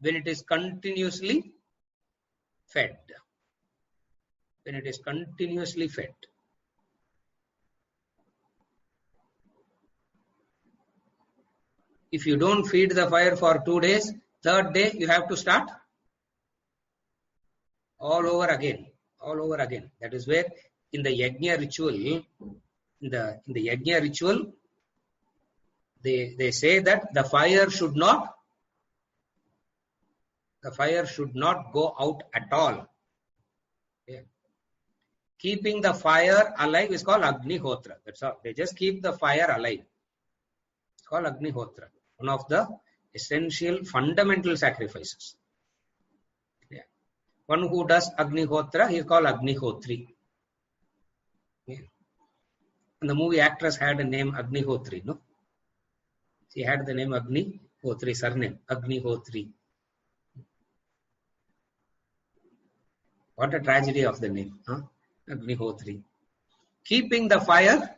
B: When it is continuously fed. When it is continuously fed. If you don't feed the fire for 2 days, third day you have to start all over again. All over again. That is where in the yajna ritual, in the yajna ritual, they say that the fire should not go out at all. Okay. Keeping the fire alive is called Agnihotra. That's all. They just keep the fire alive. It's called Agnihotra. One of the essential fundamental sacrifices. Yeah. One who does Agnihotra, he is called Agnihotri. Yeah. And the movie actress had a name Agnihotri, no? She had the name Agnihotri, surname Agnihotri. What a tragedy of the name, huh? Agnihotri. Keeping the fire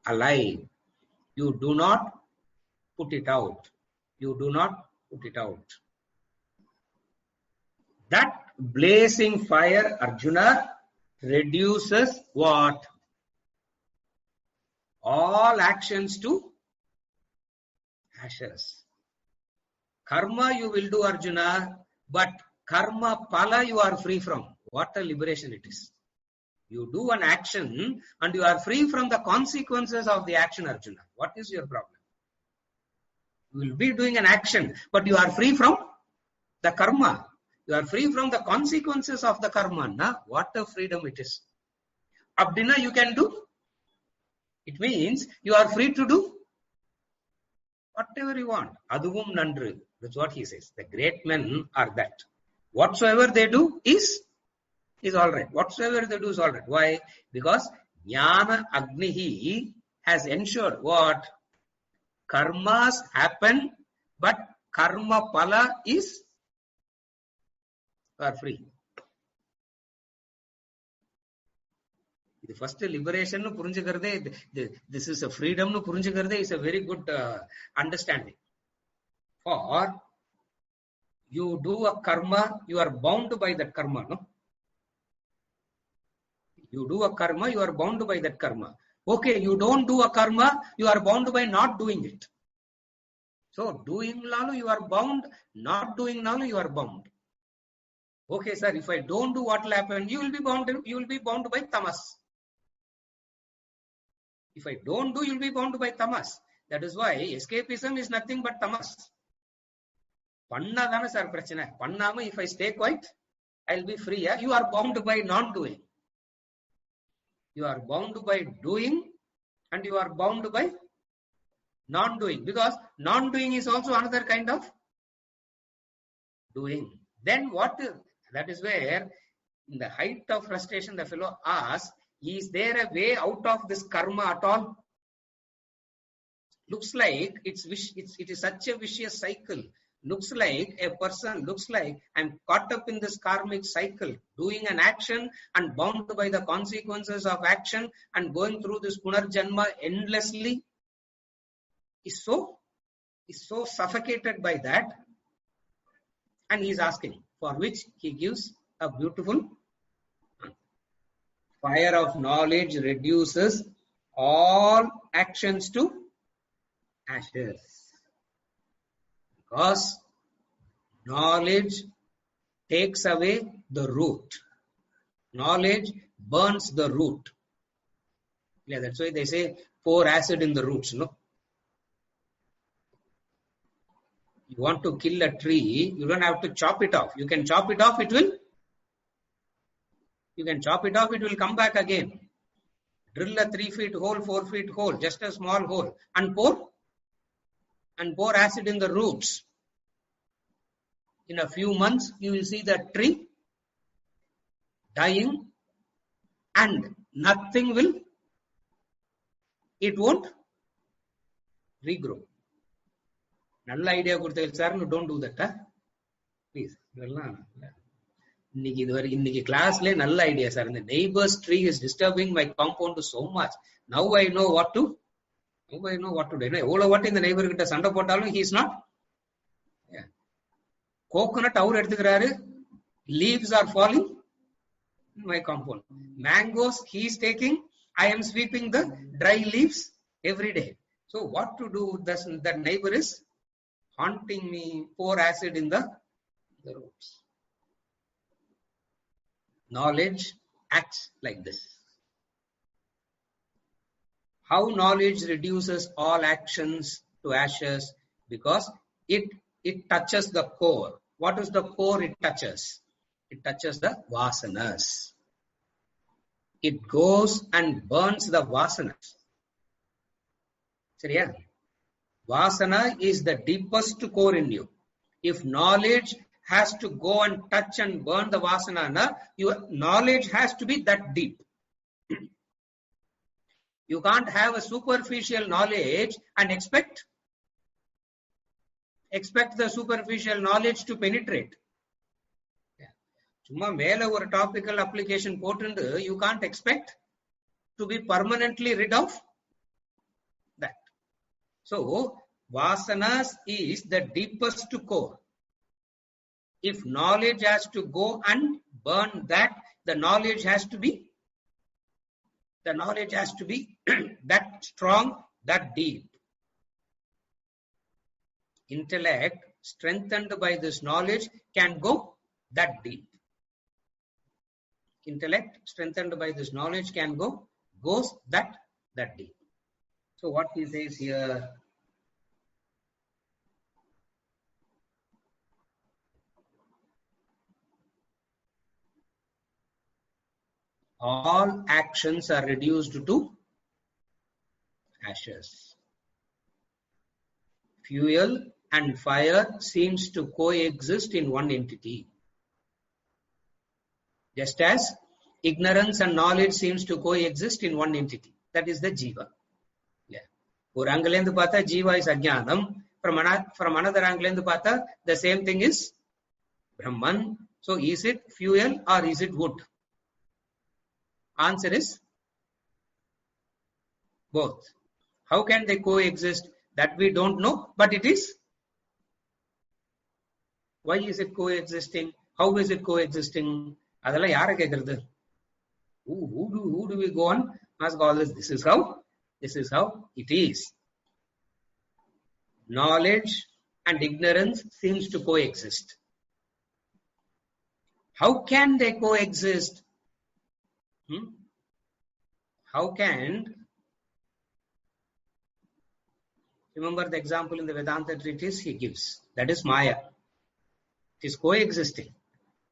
B: alive. You do not put it out. You do not put it out. That blazing fire, Arjuna, reduces what? All actions to ashes. Karma you will do, Arjuna, but karma pala you are free from. What a liberation it is. You do an action and you are free from the consequences of the action, Arjuna. What is your problem? You will be doing an action, but you are free from the karma. You are free from the consequences of the karma. Na? What a freedom it is. Abdina you can do. It means you are free to do whatever you want. Aduvum nandru. That's what he says. The great men are that. Whatsoever they do is all right. Whatsoever they do is all right. Why? Because Jnana Agnihi has ensured what? Karmas happen, but karma pala is free. The first liberation nu purinjikarde, this is a freedom nu purinjikarde is a very good understanding. For you do a karma, you are bound by that karma, no? You do a karma, you are bound by that karma. Okay, you don't do a karma, you are bound by not doing it. So, doing nalu you are bound, not doing nalu you are bound. Okay, sir, if I don't do what will happen, you will be bound by tamas. If I don't do, you will be bound by tamas. That is why escapism is nothing but tamas. Panna dana sir prachana. Pannama, if I stay quiet, I will be free. Yeah? You are bound by not doing. You are bound by doing and you are bound by not doing. Because non-doing is also another kind of doing. Then what? That is where in the height of frustration the fellow asks, is there a way out of this karma at all? Looks like it is such a vicious cycle. Looks like a person, I'm caught up in this karmic cycle, doing an action and bound by the consequences of action and going through this punarjanma endlessly. Is so suffocated by that. And he is asking, for which he gives a beautiful fire of knowledge reduces all actions to ashes. Because knowledge takes away the root. Knowledge burns the root. Yeah, that's why they say pour acid in the roots, no? You want to kill a tree, you don't have to chop it off. You can chop it off, it will come back again. Drill a 3 feet hole, 4 feet hole, just a small hole, and pour acid in the roots. In a few months, you will see the tree dying and it won't regrow. நல்ல idea கொடுத்து sir don't do that please. இதெல்லாம் இன்னைக்கு கிளாஸ்ல நல்ல idea sir. இந்த neighbours tree is disturbing my compound so much. Now I know what to do. எவ்வளவு வாட்டி இந்த நெய்பர் கிட்ட சண்டை போட்டாலும் he is not. கோகோனட் அவர் எடுத்துக்கிறாரு, leaves are falling in my compound. Mangoes he is taking, I am sweeping the dry leaves every day. So what to do? That neighbor is haunting me, pour acid in the roads. Knowledge acts like this. How knowledge reduces all actions to ashes? Because it touches the core. What is the core it touches? It touches the vasanas. It goes and burns the vasanas. Seriya? Vasana is the deepest core in you. If knowledge has to go and touch and burn the vasana, your knowledge has to be that deep. You can't have a superficial knowledge and expect the superficial knowledge to penetrate. சும்மா மேல ஒரு topical application போட்டு you can't expect to be permanently rid of that. So vasanas is the deepest core. If knowledge has to go and burn that, the knowledge has to be that strong, that deep. Intellect strengthened by this knowledge can go that deep. Intellect strengthened by this knowledge goes that deep. So what he says here, all actions are reduced to ashes. Fuel and fire seems to coexist in one entity. Just as ignorance and knowledge seems to coexist in one entity. That is the jiva. Yeah. Or angle endu paatha jiva is ajnanam. From another angle endu paatha the same thing is Brahman. So is it fuel or is it wood? Answer is both. How can they coexist? That we don't know, but it is. Why is it coexisting? How is it coexisting? Adala yara kekkuradhu? Who do we go on ask all this? This is how it is. Knowledge and ignorance seems to coexist. How can they coexist? How can? Remember the example in the Vedanta treatise he gives. That is Maya. It is coexisting.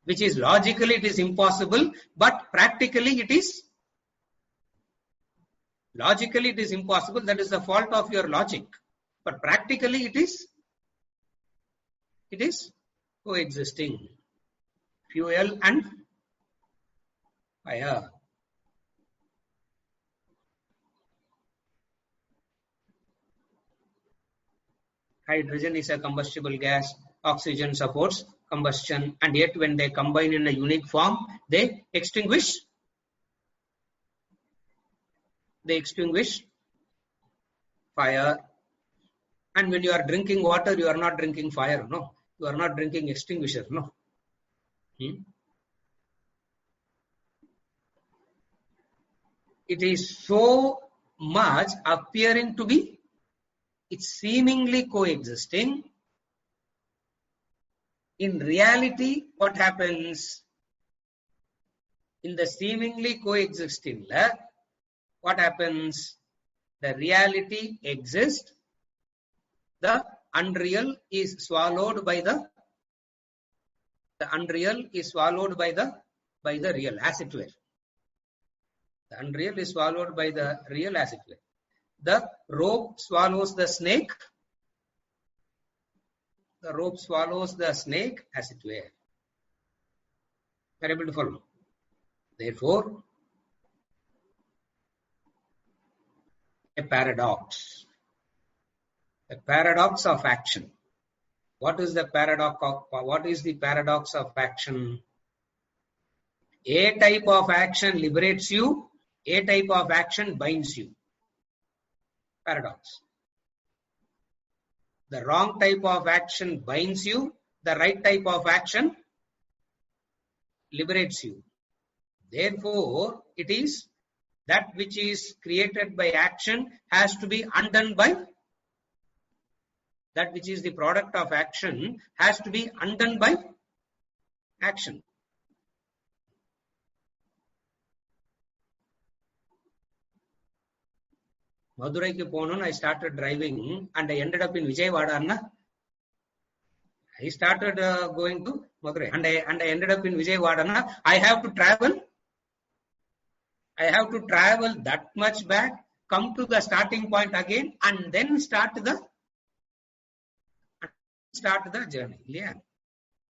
B: Which is logically it is impossible, but practically it is. Logically it is impossible. That is the fault of your logic. But practically it is coexisting. Fuel and fire. Hydrogen is a combustible gas. Oxygen supports combustion, and yet when they combine in a unique form, they extinguish fire. And when you are drinking water, you are not drinking fire, no. You are not drinking extinguisher, no. It is so much appearing to be, it's seemingly coexisting. In reality, what happens? In the seemingly coexisting, what happens? The reality exists. The unreal is swallowed by the unreal is swallowed by the real, as it were. The unreal is swallowed by the real, as it were. The rope swallows the snake. The rope swallows the snake, as it were. Are able to follow? Therefore, a paradox of action. What is the paradox of action? A type of action liberates you, A type of action binds you. Paradox. The wrong type of action binds you, the right type of action liberates you. Therefore, it is that which is created by action has to be undone by that which is the product of action has to be undone by action. Madurai ke ponon, I started driving and I ended up in Vijayawada. I started going to Madurai and I ended up in Vijayawada. I have to travel that much back, come to the starting point again, and then start the journey. Yeah.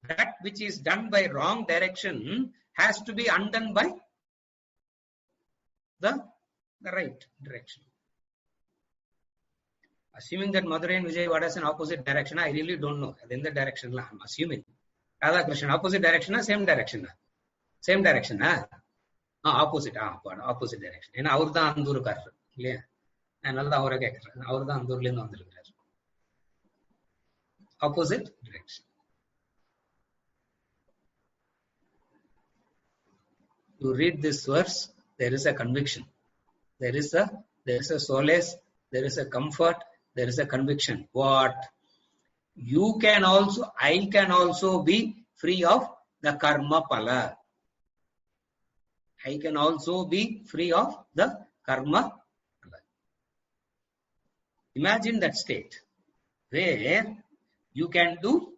B: That which is done by wrong direction has to be undone by the right direction. Assuming that Madurai and Vijayawada is in opposite direction, I really don't know. In the direction, I'm assuming. Radha Krishna, opposite direction, same direction. Same direction, opposite direction. And Aurda Andur Kar. Yeah. And Allah Aurda Andur Lin on the opposite direction. You read this verse, there is a conviction. There is a solace, there is a comfort, there is a conviction. What? I can also be free of the karma pala. I can also be free of the karma pala. Imagine that state where you can do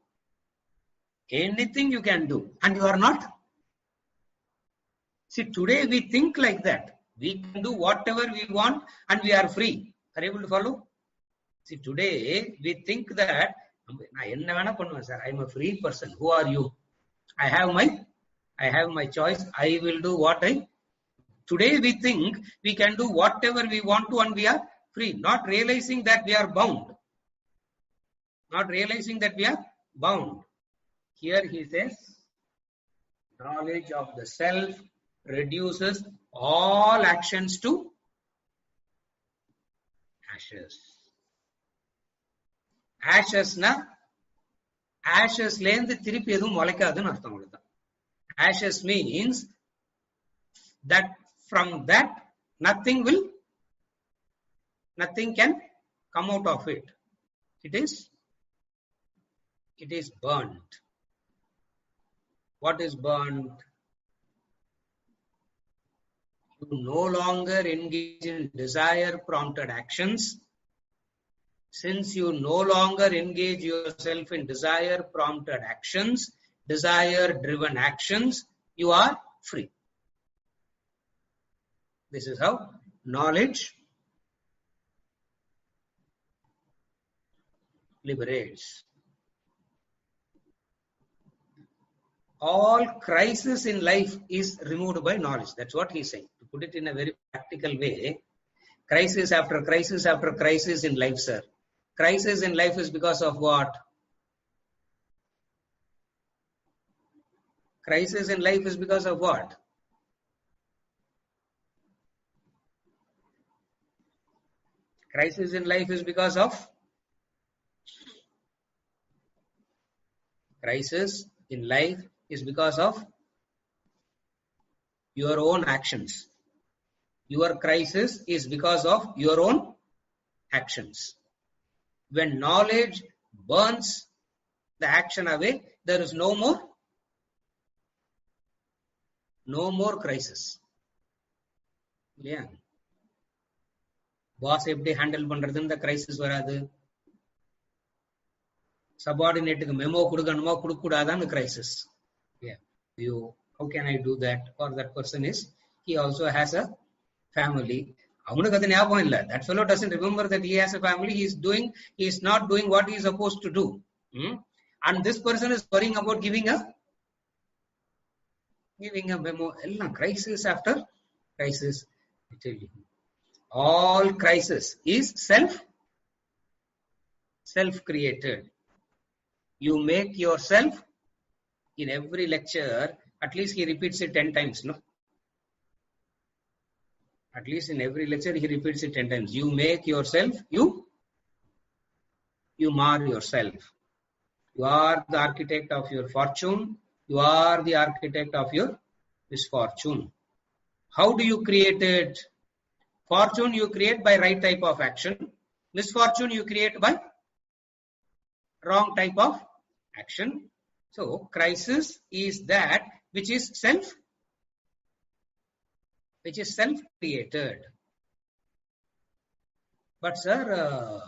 B: anything you can do and you are not. See, today we think like that. We can do whatever we want and we are free. Are you able to follow? See, today we think that I am a free person. Who are you? I have my choice. I will do what I. Today we think we can do whatever we want to and we are free, not realizing that we are bound. Here he says, knowledge of the self reduces all actions to ashes. Ashes means that from that nothing can come out of it. It is burnt. What is burnt? You no longer engage in desire-prompted actions. Since you no longer engage yourself in desire-prompted actions, desire-driven actions, you are free. This is how knowledge liberates. All crisis in life is removed by knowledge. That's what he's saying. To put it in a very practical way, crisis after crisis after crisis in life, sir. Crisis in life is because of what? Crisis in life is because of what? Crisis in life is because of? Crisis in life is because of your own actions. Your crisis is because of your own actions. When knowledge burns the action away, there is no more crisis. Yeah. Boss எப்படி handle பண்றதுன்னு இந்த crisis வராது. சபார்டினேட்டுக்கு memo கொடுக்கணுமா கொடுக்க கூடாதான்னு crisis. How can I do that? Or that person he also has a family. அவனுக்கு அது ஞாபகம் இல்ல. That fellow doesn't remember that he has a family. He is not doing what he is supposed to do. And this person is worrying about giving a memo. Ella crisis after crisis. I tell you. All crisis is self-created. You make yourself, in every lecture, at least he repeats it 10 times, no? At least in every lecture, he repeats it 10 times. You make yourself, you mar yourself. You are the architect of your fortune. You are the architect of your misfortune. How do you create it? Fortune you create by right type of action. Misfortune you create by wrong type of action. So, crisis is that which is self-created. But sir,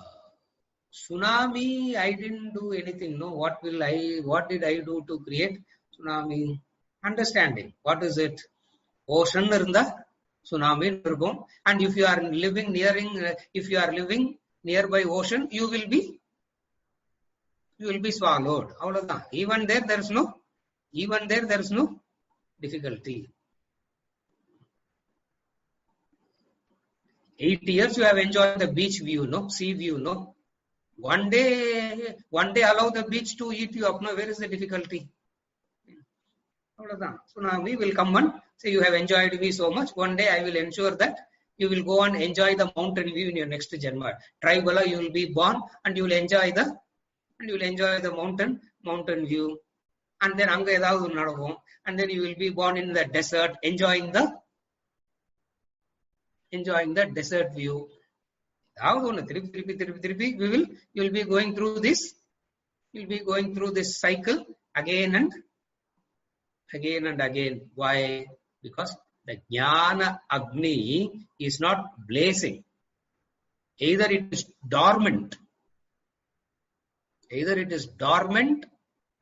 B: tsunami, I didn't do anything. No, what did I do to create tsunami? Understanding. What is it? Ocean irundha, tsunami irukum. And if you are living nearby ocean, you will be swallowed. Even there is no difficulty. 8 years you have enjoyed the beach view, no? Sea view, no? One day allow the beach to eat you up, no? Where is the difficulty? Tsunami will come and say, you have enjoyed me so much. One day I will ensure that you will go and enjoy the mountain view in your next Janma. Tribala, you will be born and you will enjoy the mountain view. And then and then you will be born in the desert, enjoying the desert view. You will be going through this cycle again and again. Why? Because the Jnana Agni is not blazing. Either it is dormant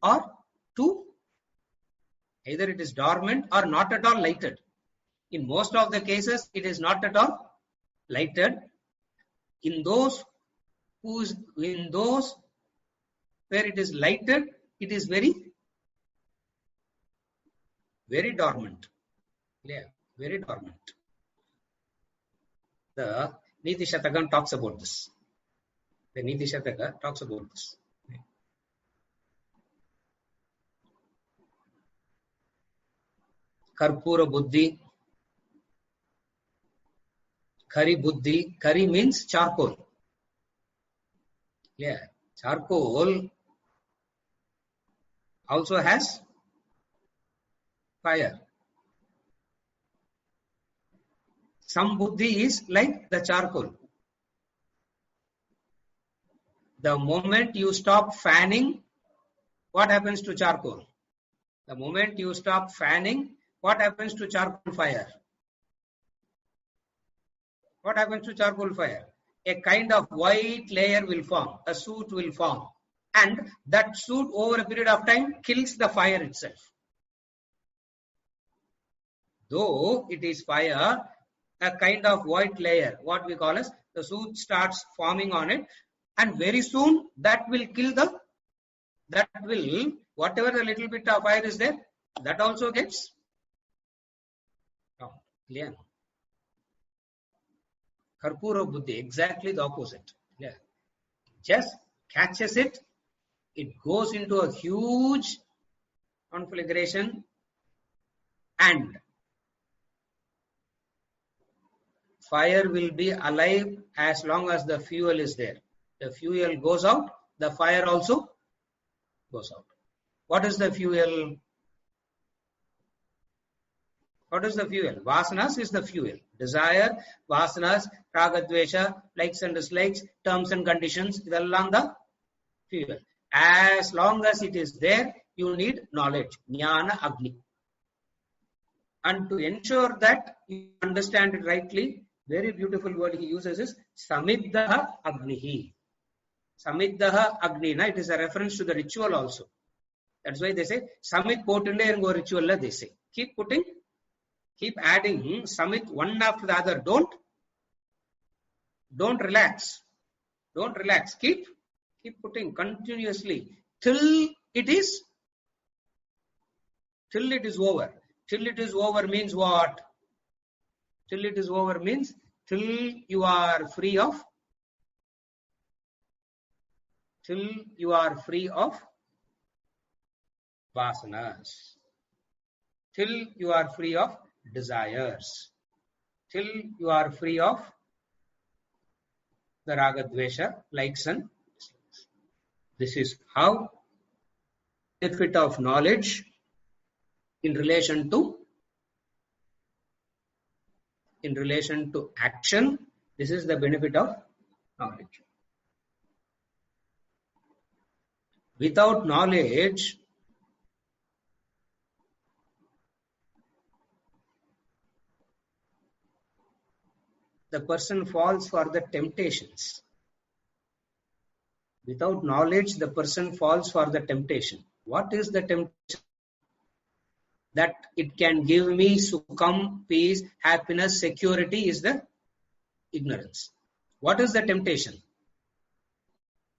B: or not at all lighted. In most of the cases, it is not at all lighted. In those where it is lighted, it is very, very dormant. Yeah, very dormant. The Niti Shatakam talks about this. Karpura Buddhi. Kari Buddhi. Kari means charcoal. Yeah, charcoal also has fire. Some Buddhi is like the charcoal. The moment you stop fanning, what happens to charcoal? The moment you stop fanning, what happens to charcoal fire? What happens to charcoal fire? A kind of white layer will form, a soot will form, and that soot over a period of time kills the fire itself. Though it is fire, a kind of white layer, what we call as the soot starts forming on it, and very soon that will kill whatever the little bit of fire is there, that also gets clear. Karpura Buddhi, exactly the opposite. Yeah. Just catches it, it goes into a huge conflagration, and fire will be alive as long as the fuel is there. The fuel goes out, the fire also goes out. What is the fuel? Vasanas is the fuel. Desire, vasanas, ragadvesha, likes and dislikes, terms and conditions, idallam the fuel. As long as it is there, you need knowledge, jnana agni. And to ensure that you understand it rightly, very beautiful word he uses is samiddaha agnihi. Samiddaha agnina, it is a reference to the ritual also. That's why they say, samid potinde and go ritual, they say. Keep adding samit one after the other. Don't relax. Keep putting continuously till it is over. Till it is over means what? Till it is over means till you are free of vasanas. Till you are free of desires. Till you are free of the raga dvesha, likes and dislikes. This is how benefit of knowledge in relation to action. This is the benefit of knowledge. Without knowledge, the person falls for the temptations. Without knowledge, the person falls for the temptation. What is the temptation? That it can give me sukham, peace, happiness, security is the ignorance. What is the temptation?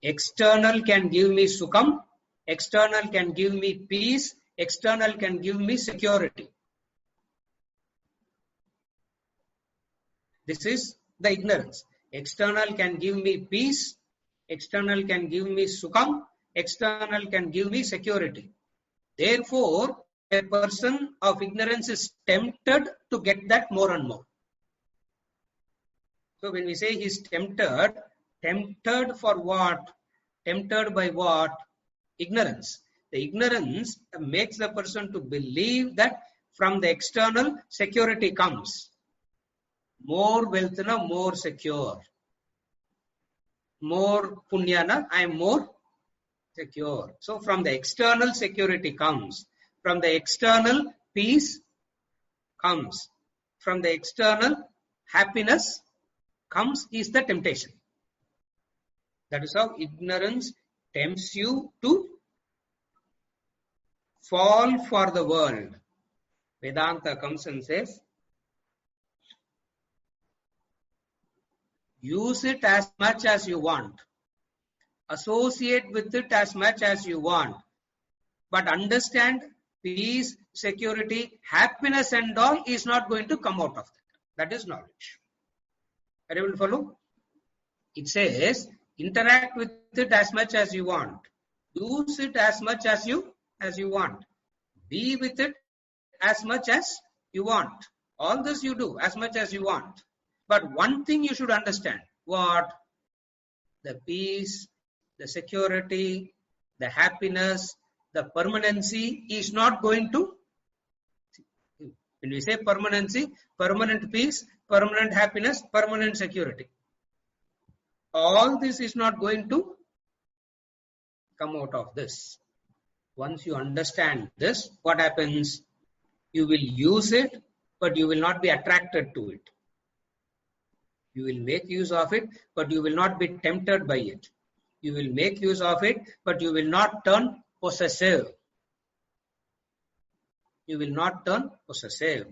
B: External can give me sukham, external can give me peace, external can give me security. This is the ignorance. External can give me peace, external can give me sukham, external can give me security. Therefore, a person of ignorance is tempted to get that more and more. So when we say he is tempted for what? Tempted by what? Ignorance. The ignorance makes the person to believe that from the external security comes. More wealth, more secure. More punyana, I am more secure. So from the external security comes. From the external peace comes. From the external happiness comes is the temptation. That is how ignorance tempts you to fall for the world. Vedanta comes and says, use it as much as you want. Associate with it as much as you want. But understand, peace, security, happiness and all is not going to come out of that. That is knowledge. Are you able to follow? It says, interact with it as much as you want. Use it as much as you want. Be with it as much as you want. All this you do as much as you want. But one thing you should understand. What? The peace, the security, the happiness, the permanency is not going to. When we say permanency, permanent peace, permanent happiness, permanent security. All this is not going to come out of this. Once you understand this, what happens? You will use it, but you will not be attracted to it. You will make use of it, but you will not be tempted by it. You will make use of it, but you will not turn possessive. You will not turn possessive.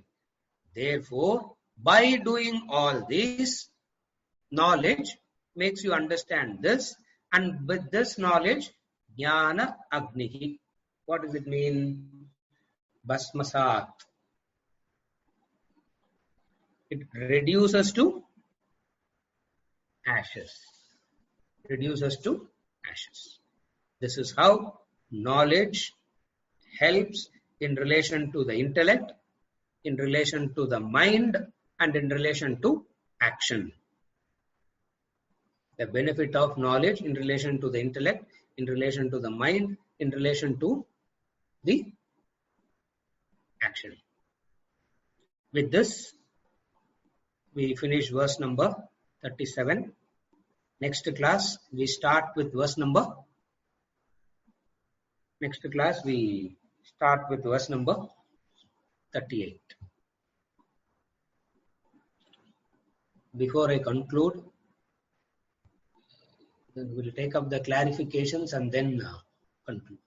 B: Therefore, by doing all this, knowledge makes you understand this, and with this knowledge, jnana agnihi. What does it mean? Basmasat. It reduces to ashes. Reduces to ashes. This is how knowledge helps in relation to the intellect, in relation to the mind, and in relation to action. The benefit of knowledge in relation to the intellect, in relation to the mind, in relation to the action. With this, we finish verse number 37. Next class, we start with verse number. Next class, we start with verse number 38. Before I conclude, then we'll take up the clarifications and then conclude.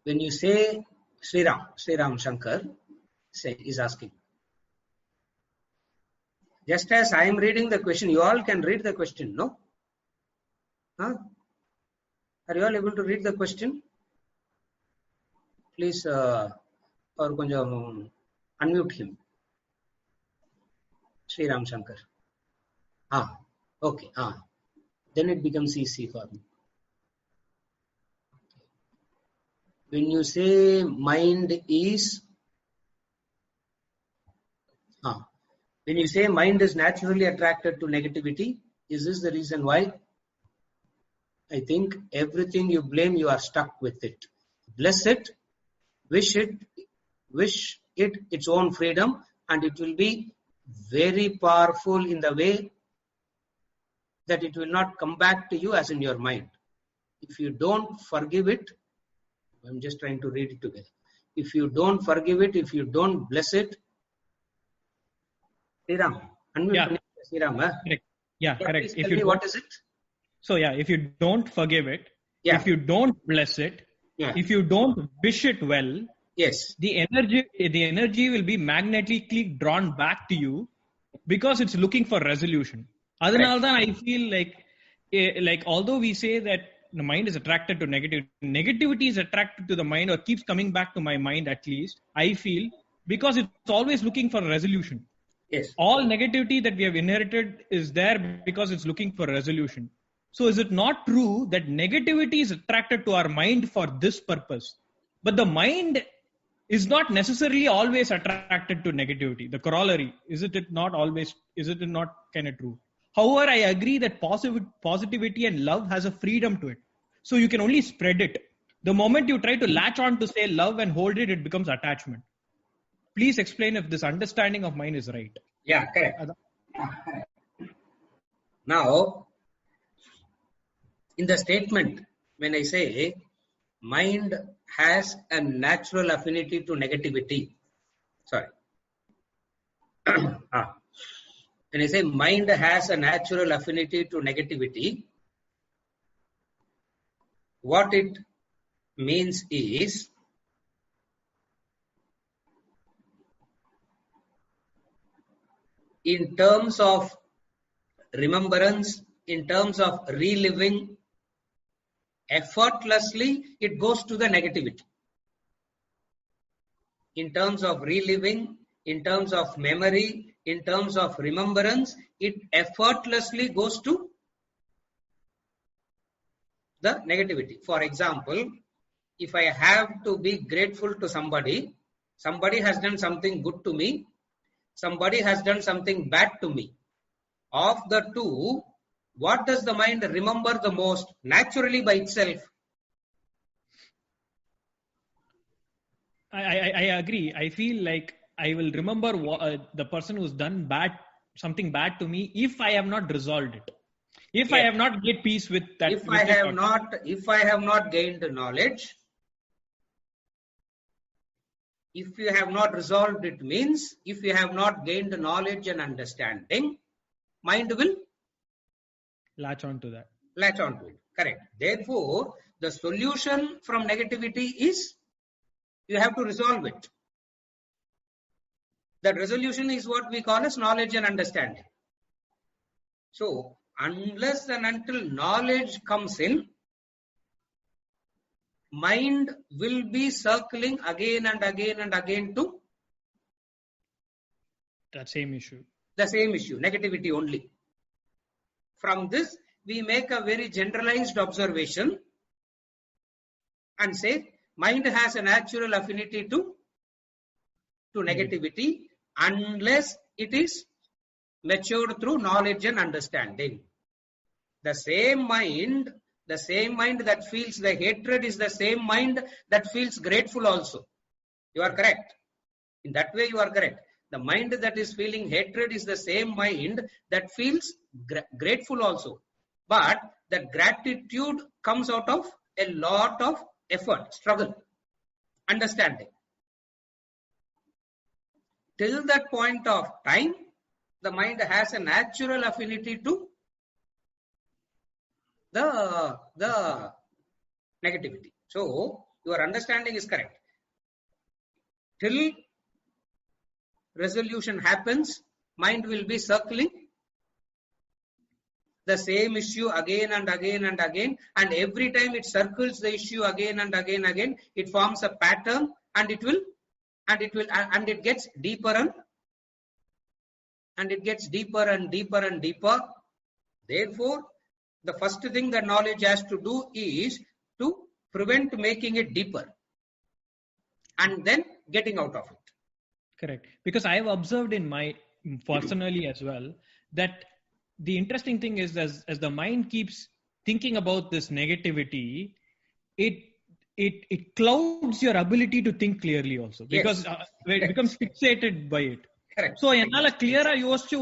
B: When you say Sri Ram Shankar is asking. Just as I am reading the question, you all can read the question, no? Are you all able to read the question? Please, or unmute him. Sri Ram Shankar. Okay. Then it becomes easy for me. When you say mind is, when you say mind is naturally attracted to negativity, is this the reason why? I think everything you blame, you are stuck with it. Bless it, wish it its own freedom, and it will be very powerful in the way that it will not come back to you as in your mind. If you don't forgive it, I'm just trying to read it together. If you don't forgive it, if you don't bless it, Sriram, unmute Sriram.
C: Correct. Yeah, correct.
B: Tell me what is it?
C: So if you don't forgive it, if you don't bless it, if you don't wish it well, the energy will be magnetically drawn back to you because it's looking for resolution. Adanaldan, I feel like although we say that the mind is attracted to negativity is attracted to the mind or keeps coming back to my mind, at least I feel, because it's always looking for a resolution.
B: Yes.
C: All negativity that we have inherited is there because it's looking for resolution. So is it not true that negativity is attracted to our mind for this purpose? But the mind is not necessarily always attracted to negativity. The corollary, is it not kind of true? However, I agree that positivity and love has a freedom to it. So you can only spread it. The moment you try to latch on to say love and hold it, it becomes attachment. Please explain if this understanding of mine is right.
B: Yeah, correct. Now, in the statement, when I say mind has a natural affinity to negativity, when I say mind has a natural affinity to negativity, what it means is in terms of remembrance, in terms of reliving, effortlessly it goes to the negativity. In terms of reliving, in terms of memory, in terms of remembrance, it effortlessly goes to the negativity. For example, if I have to be grateful to somebody, somebody has done something good to me, somebody has done something bad to me. Of the two, what does the mind remember the most naturally by itself?
C: I agree. I feel like I will remember the person who's done something bad to me if I have not resolved it. If I have not made peace with that.
B: If I have not gained knowledge, if you have not resolved it means, if you have not gained knowledge and understanding, mind will
C: latch on to that.
B: Latch on to it. Correct. Therefore, the solution from negativity is you have to resolve it. That resolution is what we call as knowledge and understanding. So, unless and until knowledge comes in, mind will be circling again and again and again to
C: that same issue.
B: The same issue, negativity only. From this, we make a very generalized observation and say, mind has a natural affinity to negativity unless it is matured through knowledge and understanding. The same mind that feels the hatred is the same mind that feels grateful also. You are correct. In that way, you are correct. The mind that is feeling hatred is the same mind that feels grateful also. But that gratitude comes out of a lot of effort, struggle, understanding. Till that point of time, the mind has a natural affinity to the negativity. So, your understanding is correct. Till resolution happens, mind will be circling the same issue again and again and again, and every time it circles the issue again and again, it forms a pattern, and it gets deeper and it gets deeper and deeper and deeper. Therefore, the first thing that knowledge has to do is to prevent making it deeper and then getting out of it.
C: Correct. Because I have observed in my personally as well that the interesting thing is as the mind keeps thinking about this negativity, it clouds your ability to think clearly also, because it becomes fixated by it.
B: Correct.
C: So என்னால கிளியரா யோசிச்சு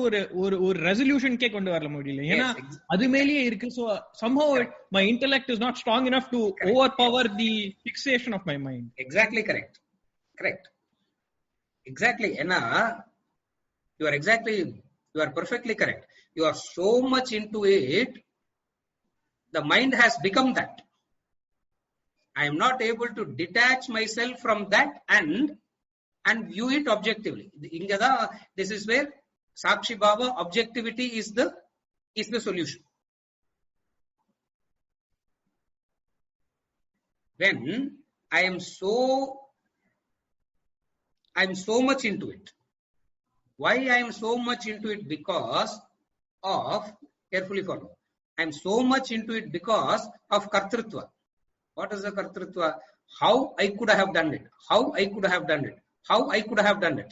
C: ஒரு ரெசல்யூஷன்க்கே கொண்டு வர முடியல, ஏன்னா அது மேலேயே இருக்கு. So somehow my intellect is not strong enough to overpower the fixation of my mind.
B: Exactly correct. Exactly. You are perfectly correct. You are so much into it, the mind has become that. I am not able to detach myself from that and view it objectively. This is where Sakshi Bhava, objectivity is the solution. When I am so much into it. Why I am so much into it? Because of, carefully follow, I am so much into it because of kartrutva. What is the kartrutva? How I could have done it. How I could have done it. How I could have done it.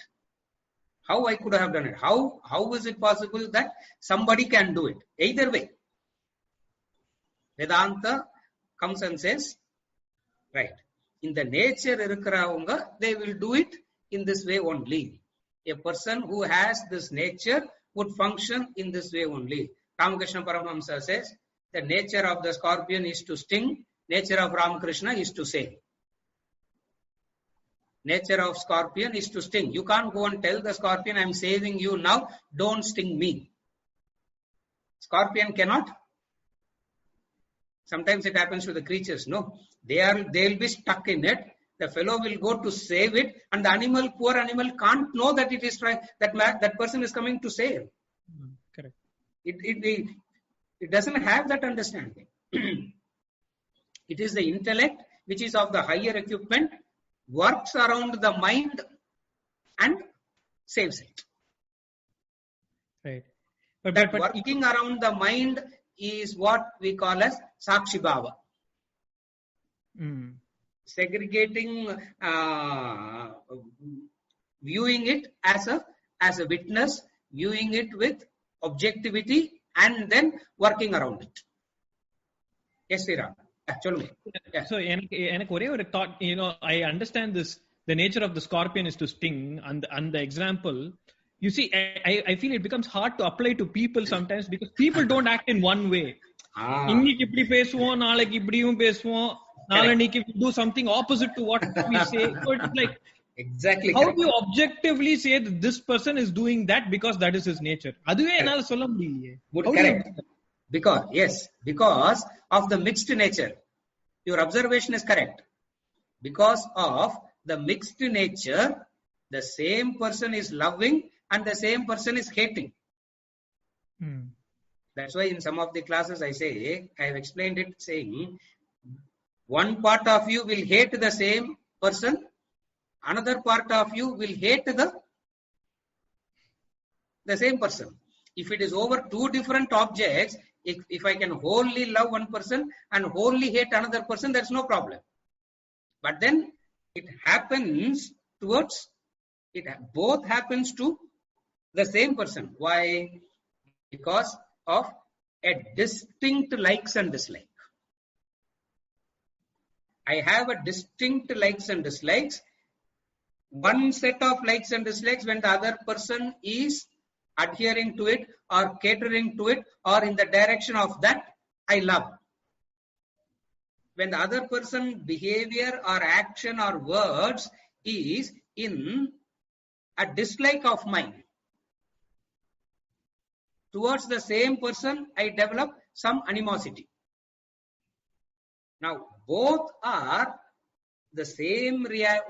B: How I could have done it. How is it possible that somebody can do it? Either way. Vedanta comes and says, right, in the nature irukravanga, they will do it in this way only. A person who has this nature would function in this way only. Ramakrishna Paramahamsa says, the nature of the scorpion is to sting, nature of Ramakrishna is to save. Nature of scorpion is to sting. You can't go and tell the scorpion, I am saving you now, don't sting me. Scorpion cannot. Sometimes it happens to the creatures, no. They'll be stuck in it. The fellow will go to save it, and the poor animal can't know that it is trying, that person is coming to save.
C: Correct.
B: It doesn't have that understanding. It is the intellect which is of the higher equipment, works around the mind and saves it.
C: Right.
B: But working around the mind is what we call as Sakshi Bhava. Segregating, viewing it as a witness, viewing it with objectivity, and then working around it. Yes, Sriram. Actually, yeah.
C: So, எனக்கு ஒரே ஒரு thought, I understand this. The nature of the scorpion is to sting, and the example, you see, I feel it becomes hard to apply to people sometimes because people don't act in one way. இன்னைக்கு இப்படி பேசுவோம், நாளைக்கு இப்படியும் பேசுவோம், நாளைக்கு do something opposite to what we say. So it's like,
B: exactly.
C: How do you objectively say that this person is doing that because that is his nature? அதுவே என்னால சொல்ல முடியலையே.
B: Correct. Because of the mixed nature. Your observation is correct. Because of the mixed nature, the same person is loving and the same person is hating. That's why in some of the classes I have explained it saying, one part of you will hate the same person, another part of you will hate the same person. If it is over two different objects, if I can wholly love one person and wholly hate another person, that's no problem. But then both happens to the same person. Why? Because of a distinct likes and dislike. I have a distinct likes and dislikes. One set of likes and dislikes when the other person is adhering to it or catering to it or in the direction of that, I love. When the other person behavior or action or words is in a dislike of mine, towards the same person, I develop some animosity. Now, both are the same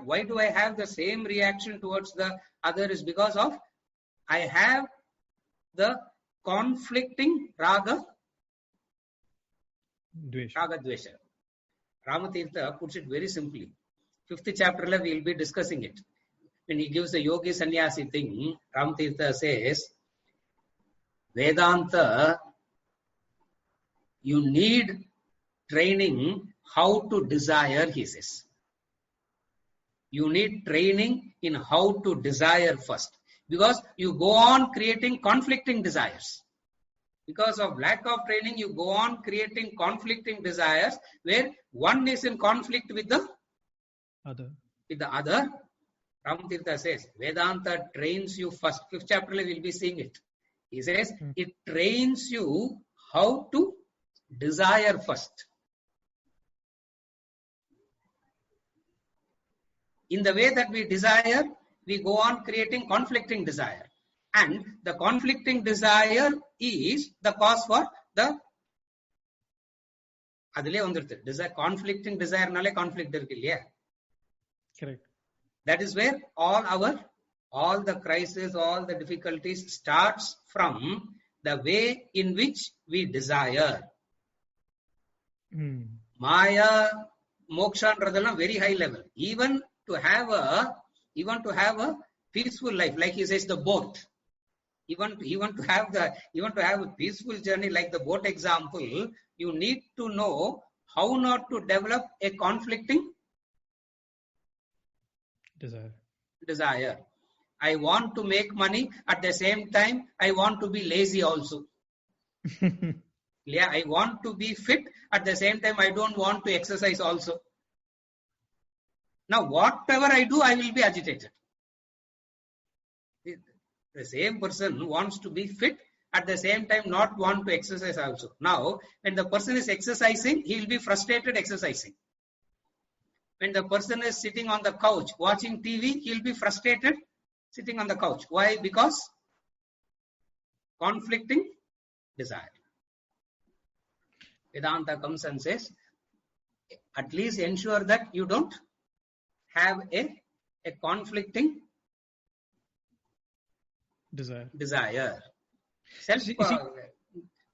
B: Why do I have the same reaction towards the other is because of I have the conflicting raga
C: Dvesha.
B: Raga Dvesha. Ramatirtha puts it very simply. 5th chapter we will be discussing it. When he gives the yogi sannyasi thing, Ramatirtha says, Vedanta, you need training how to desire, he says. You need training in how to desire first. Because you go on creating conflicting desires. Because of lack of training, you go on creating conflicting desires where one is in conflict with the
C: Other.
B: Ramatirtha says, Vedanta trains you first. 5th chapter we will be seeing it. He says, it trains you how to desire first. In the way that we desire, we go on creating conflicting desire. And the conflicting desire is the cause for the conflicting desire nale conflict irukku illaya.
C: Correct.
B: That is where all the crisis, all the difficulties starts from the way in which we desire. Maya, moksha radala very high level. Even to have a peaceful life, like he says, the boat. Even to have a peaceful journey, like the boat example, you need to know how not to develop a conflicting desire. I want to make money, at the same time I want to be lazy also. Yeah, I want to be fit, at the same time I don't want to exercise also. Now whatever I do, I will be agitated. The same person wants to be fit, at the same time not want to exercise also. Now, when the person is exercising, he will be frustrated exercising. When the person is sitting on the couch watching TV, he will be frustrated sitting on the couch. Why? Because conflicting desire. Vedanta comes and says, at least ensure that you don't have a conflicting desire.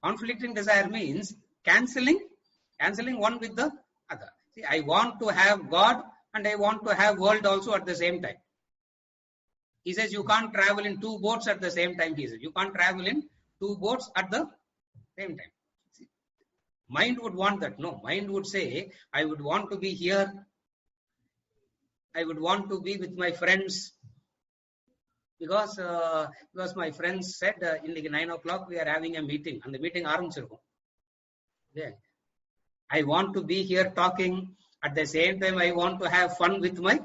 B: Conflicting desire means cancelling one with the other. See, I want to have God and I want to have world also at the same time. He says you can't travel in 2 boats at the same time. He says you can't travel in 2 boats at the same time. See, mind would want that. No, mind would say, I would want to be here. I would want to be with my friends. Because my friends said in the 9 o'clock we are having a meeting, and the meeting ஆரம்பிச்சிருக்கும். Yeah. I want to be here talking. At the same time, I want to have fun with my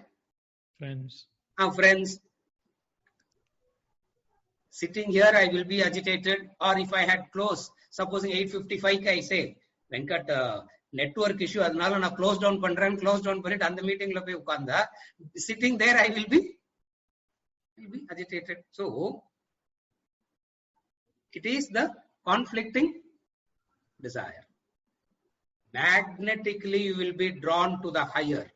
B: friends. Sitting here, I will be agitated. Or if I had closed, supposing 8:55, I say, Venkat, network issue, adnala na close down பண்ணிட்டு அந்த மீட்டிங்ல போய் உட்கார்ந்தா, sitting there, I will be agitated. So, it is the conflicting desire. Magnetically, you will be drawn to the higher.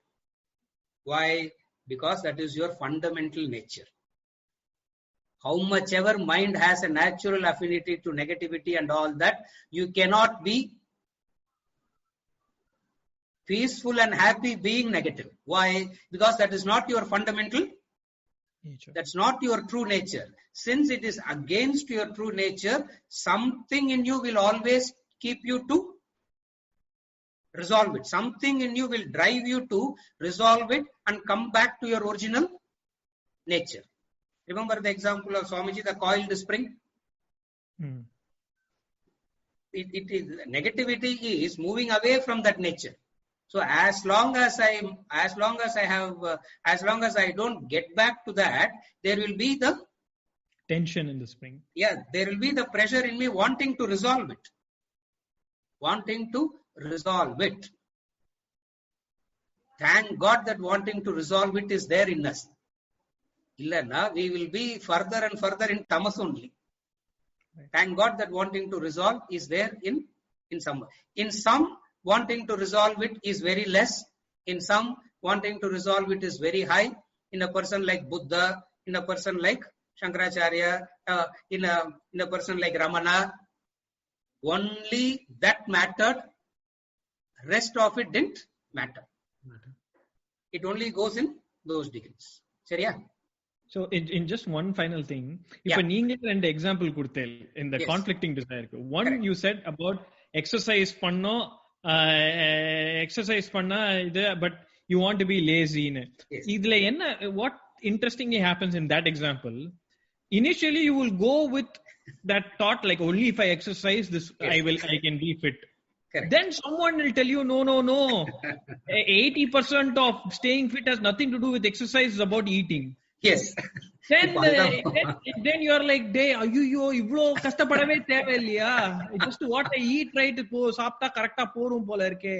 B: Why? Because that is your fundamental nature. How much ever mind has a natural affinity to negativity and all that, you cannot be peaceful and happy being negative. Why? Because that is not your fundamental nature. That's not your true nature. Since it is against your true nature, something in you will always keep you to resolve it. Something in you will drive you to resolve it and come back to your original nature. Remember the example of Swamiji, the coiled spring? It is negativity is moving away from that nature. So as long as I don't get back to that, there will be the
C: tension in the spring.
B: Yeah, there will be the pressure in me wanting to resolve it. Thank God that wanting to resolve it is there in us. Illana, we will be further and further in tamas only. Thank God that wanting to resolve is there in some. In some, wanting to resolve it is very less. In some, wanting to resolve it is very high. In a person like Buddha, in a person like Shankaracharya, in a person like Ramana, only that mattered Rest of it didn't matter. It only goes in those degrees. Seriya?
C: So in just one final thing, if
B: Yeah.
C: நீங்க ரெண்டு example கொடுத்தேன் in the
B: Yes.
C: conflicting desire. One,
B: Correct.
C: you said about exercise பண்ணோம், exercise பண்ணா இது, but you want to be lazy.
B: Yes.
C: இதுல என்ன, what interestingly happens in that example, initially you will go with that thought like, only if I exercise this,
B: Yes.
C: I can be fit.
B: Correct.
C: Then someone will tell you, no. 80% of staying fit has nothing to do with exercise, it's about eating.
B: Yes.
C: Then you are like, ஐயோ இவ்ளோ கஷ்டப்படவே தேவையில்லையா, just what I eat right, இப்போ சாப்பிட்டா கரெக்டா போரும் போல இருக்கே.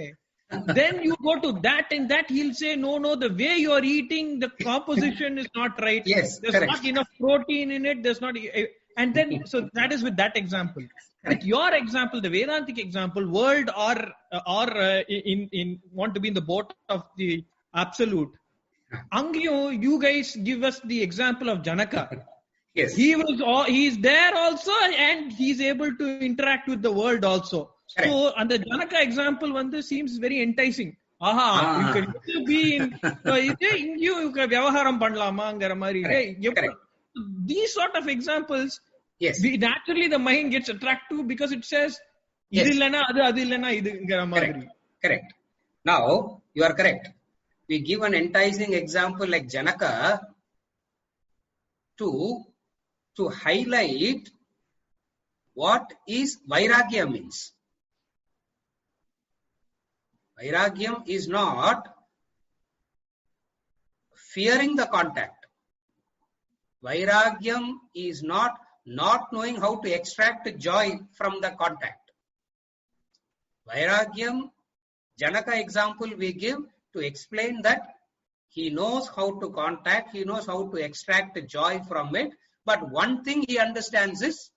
C: Then you go to that, and that he'll say, no, the way you are eating, the composition is not right.
B: Yes,
C: there's
B: correct.
C: not enough protein in it, there's not, and then so that is with that example. With your example, the Vedantic example, world or in want to be in the boat of the absolute. Angyo, you guys give us the example of Janaka.
B: Yes.
C: He's there also, and he's able to interact with the world also.
B: Correct.
C: So, and the Janaka example one seems very enticing. You can be in you can vyavaharam pannalamaangara mari. These sort of examples,
B: Yes.
C: Naturally the mind gets attracted to, because it says,
B: Yes.
C: idu illana adu illana idungara mari.
B: Correct. Now, you are correct. We give an enticing example like Janaka to highlight what is Vairagya means. Vairagyam is not fearing the contact. Vairagyam is not knowing how to extract joy from the contact. Vairagyam, Janaka example we give to explain that he knows how to contact, he knows how to extract joy from it, but one thing he understands is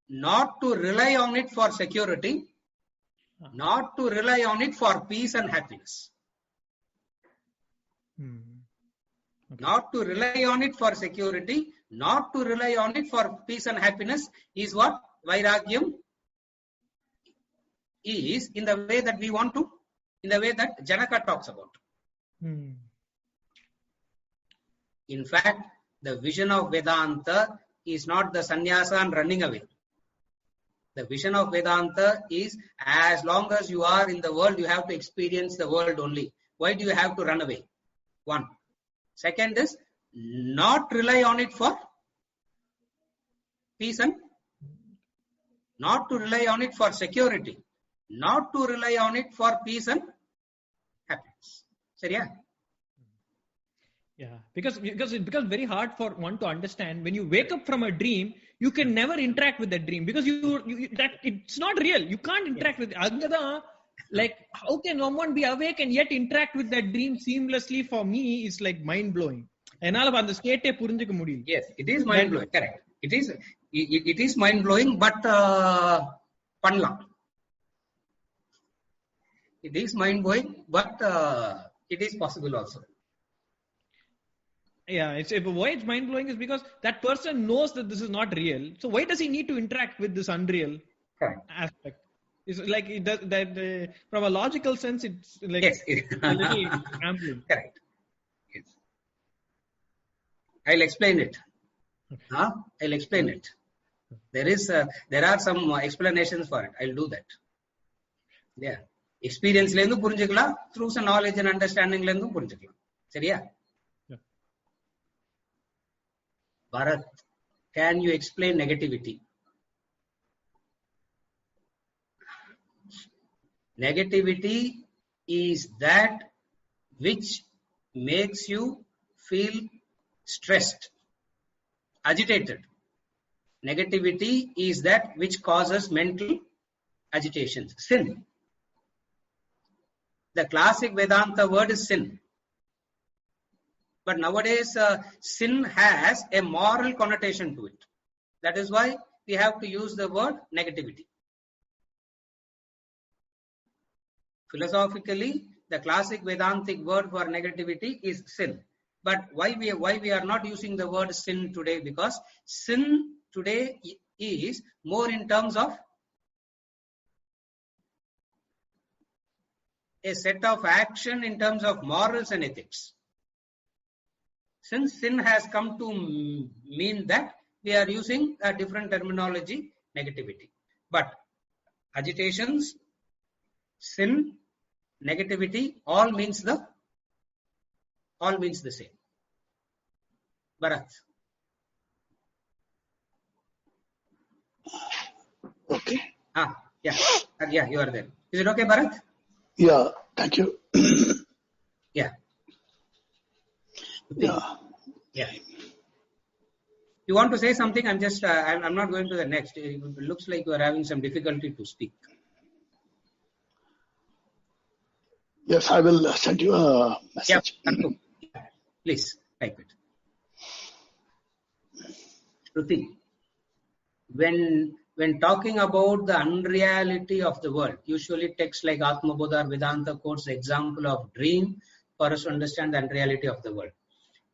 B: not to rely on it for security, not to rely on it for peace and happiness.
C: Okay.
B: Not to rely on it for security, not to rely on it for peace and happiness is what Vairagyam is, in the way that we want to, in the way that Janaka talks about. In fact, the vision of Vedanta is not the sannyasa and running away. The vision of Vedanta is, as long as you are in the world, you have to experience the world only. Why do you have to run away? One. Second is, not rely on it for peace and, not to rely on it for security, not to rely on it for peace and happiness. Seriya?
C: Yeah, because it becomes very hard for one to understand. When you wake up from a dream, you can never interact with that dream, because you that it's not real. You can't interact with it. Like, how can someone be awake and yet interact with that dream seamlessly? For me, is like mind blowing. என்னால அந்த ஸ்டேட்டே புரிஞ்சுக்க முடியல.
B: Yes, it is mind blowing. Correct. It is mind blowing, but பண்ணலாம். It is mind blowing, but it is possible also.
C: Yeah, why it's mind blowing is because that person knows that this is not real. So why does he need to interact with this unreal aspect? It's like that from a logical sense, it's like
B: yes.
C: a little gambling.
B: Correct. Yes. I'll explain it.
C: Okay.
B: I'll explain it. There are some explanations for it. I'll do that. Yeah. Experience lendu புரிஞ்சுக்கலாம், through some knowledge and understanding lendu புரிஞ்சுக்கலாம். சரியா? Bharat, can you explain negativity? Negativity is that which makes you feel stressed, agitated. Negativity is that which causes mental agitations. Sin. The classic Vedanta word is sin. But nowadays, sin has a moral connotation to it. That is why we have to use the word negativity. Philosophically, the classic Vedantic word for negativity is sin. But why we are not using the word sin today? Because sin today is more in terms of a set of action in terms of morals and ethics. Since sin has come to mean that, we are using a different terminology, negativity. But agitations, sin, negativity, all means the same. Bharat.
D: Okay.
B: Yeah, you are there. Is it okay, Bharat?
D: Yeah, thank you.
B: Yeah. Yeah. You want to say something? I'm not going to the next. It looks like you are having some difficulty to speak.
D: Yes, I will send you a message.
B: Yeah. Please type it. Shruti, when talking about the unreality of the world, usually texts like Atma Bodha or Vedanta quotes the example of dream for us to understand the unreality of the world.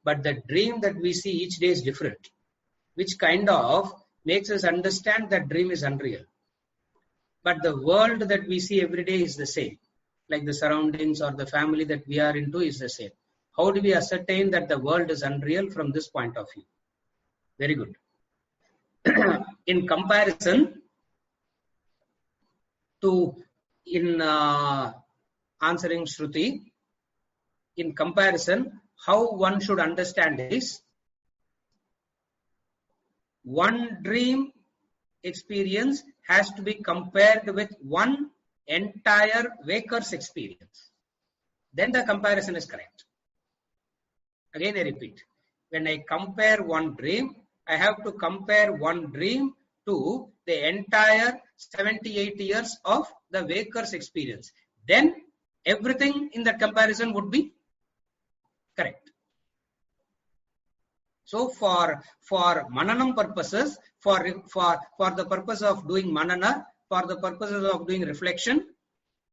B: But the dream that we see each day is different, which kind of makes us understand that dream is unreal. But the world that we see every day is the same, like the surroundings or the family that we are into is the same. How do we ascertain that the world is unreal from this point of view? Very good. In comparison to, answering Shruti, in comparison, how one should understand is, one dream experience has to be compared with one entire waker's experience. Then the comparison is correct. Again I repeat, when I compare one dream, I have to compare one dream to the entire 78 years of the waker's experience. Then everything in that comparison would be correct. So for mananam purposes, for the purpose of doing manana, for the purposes of doing reflection,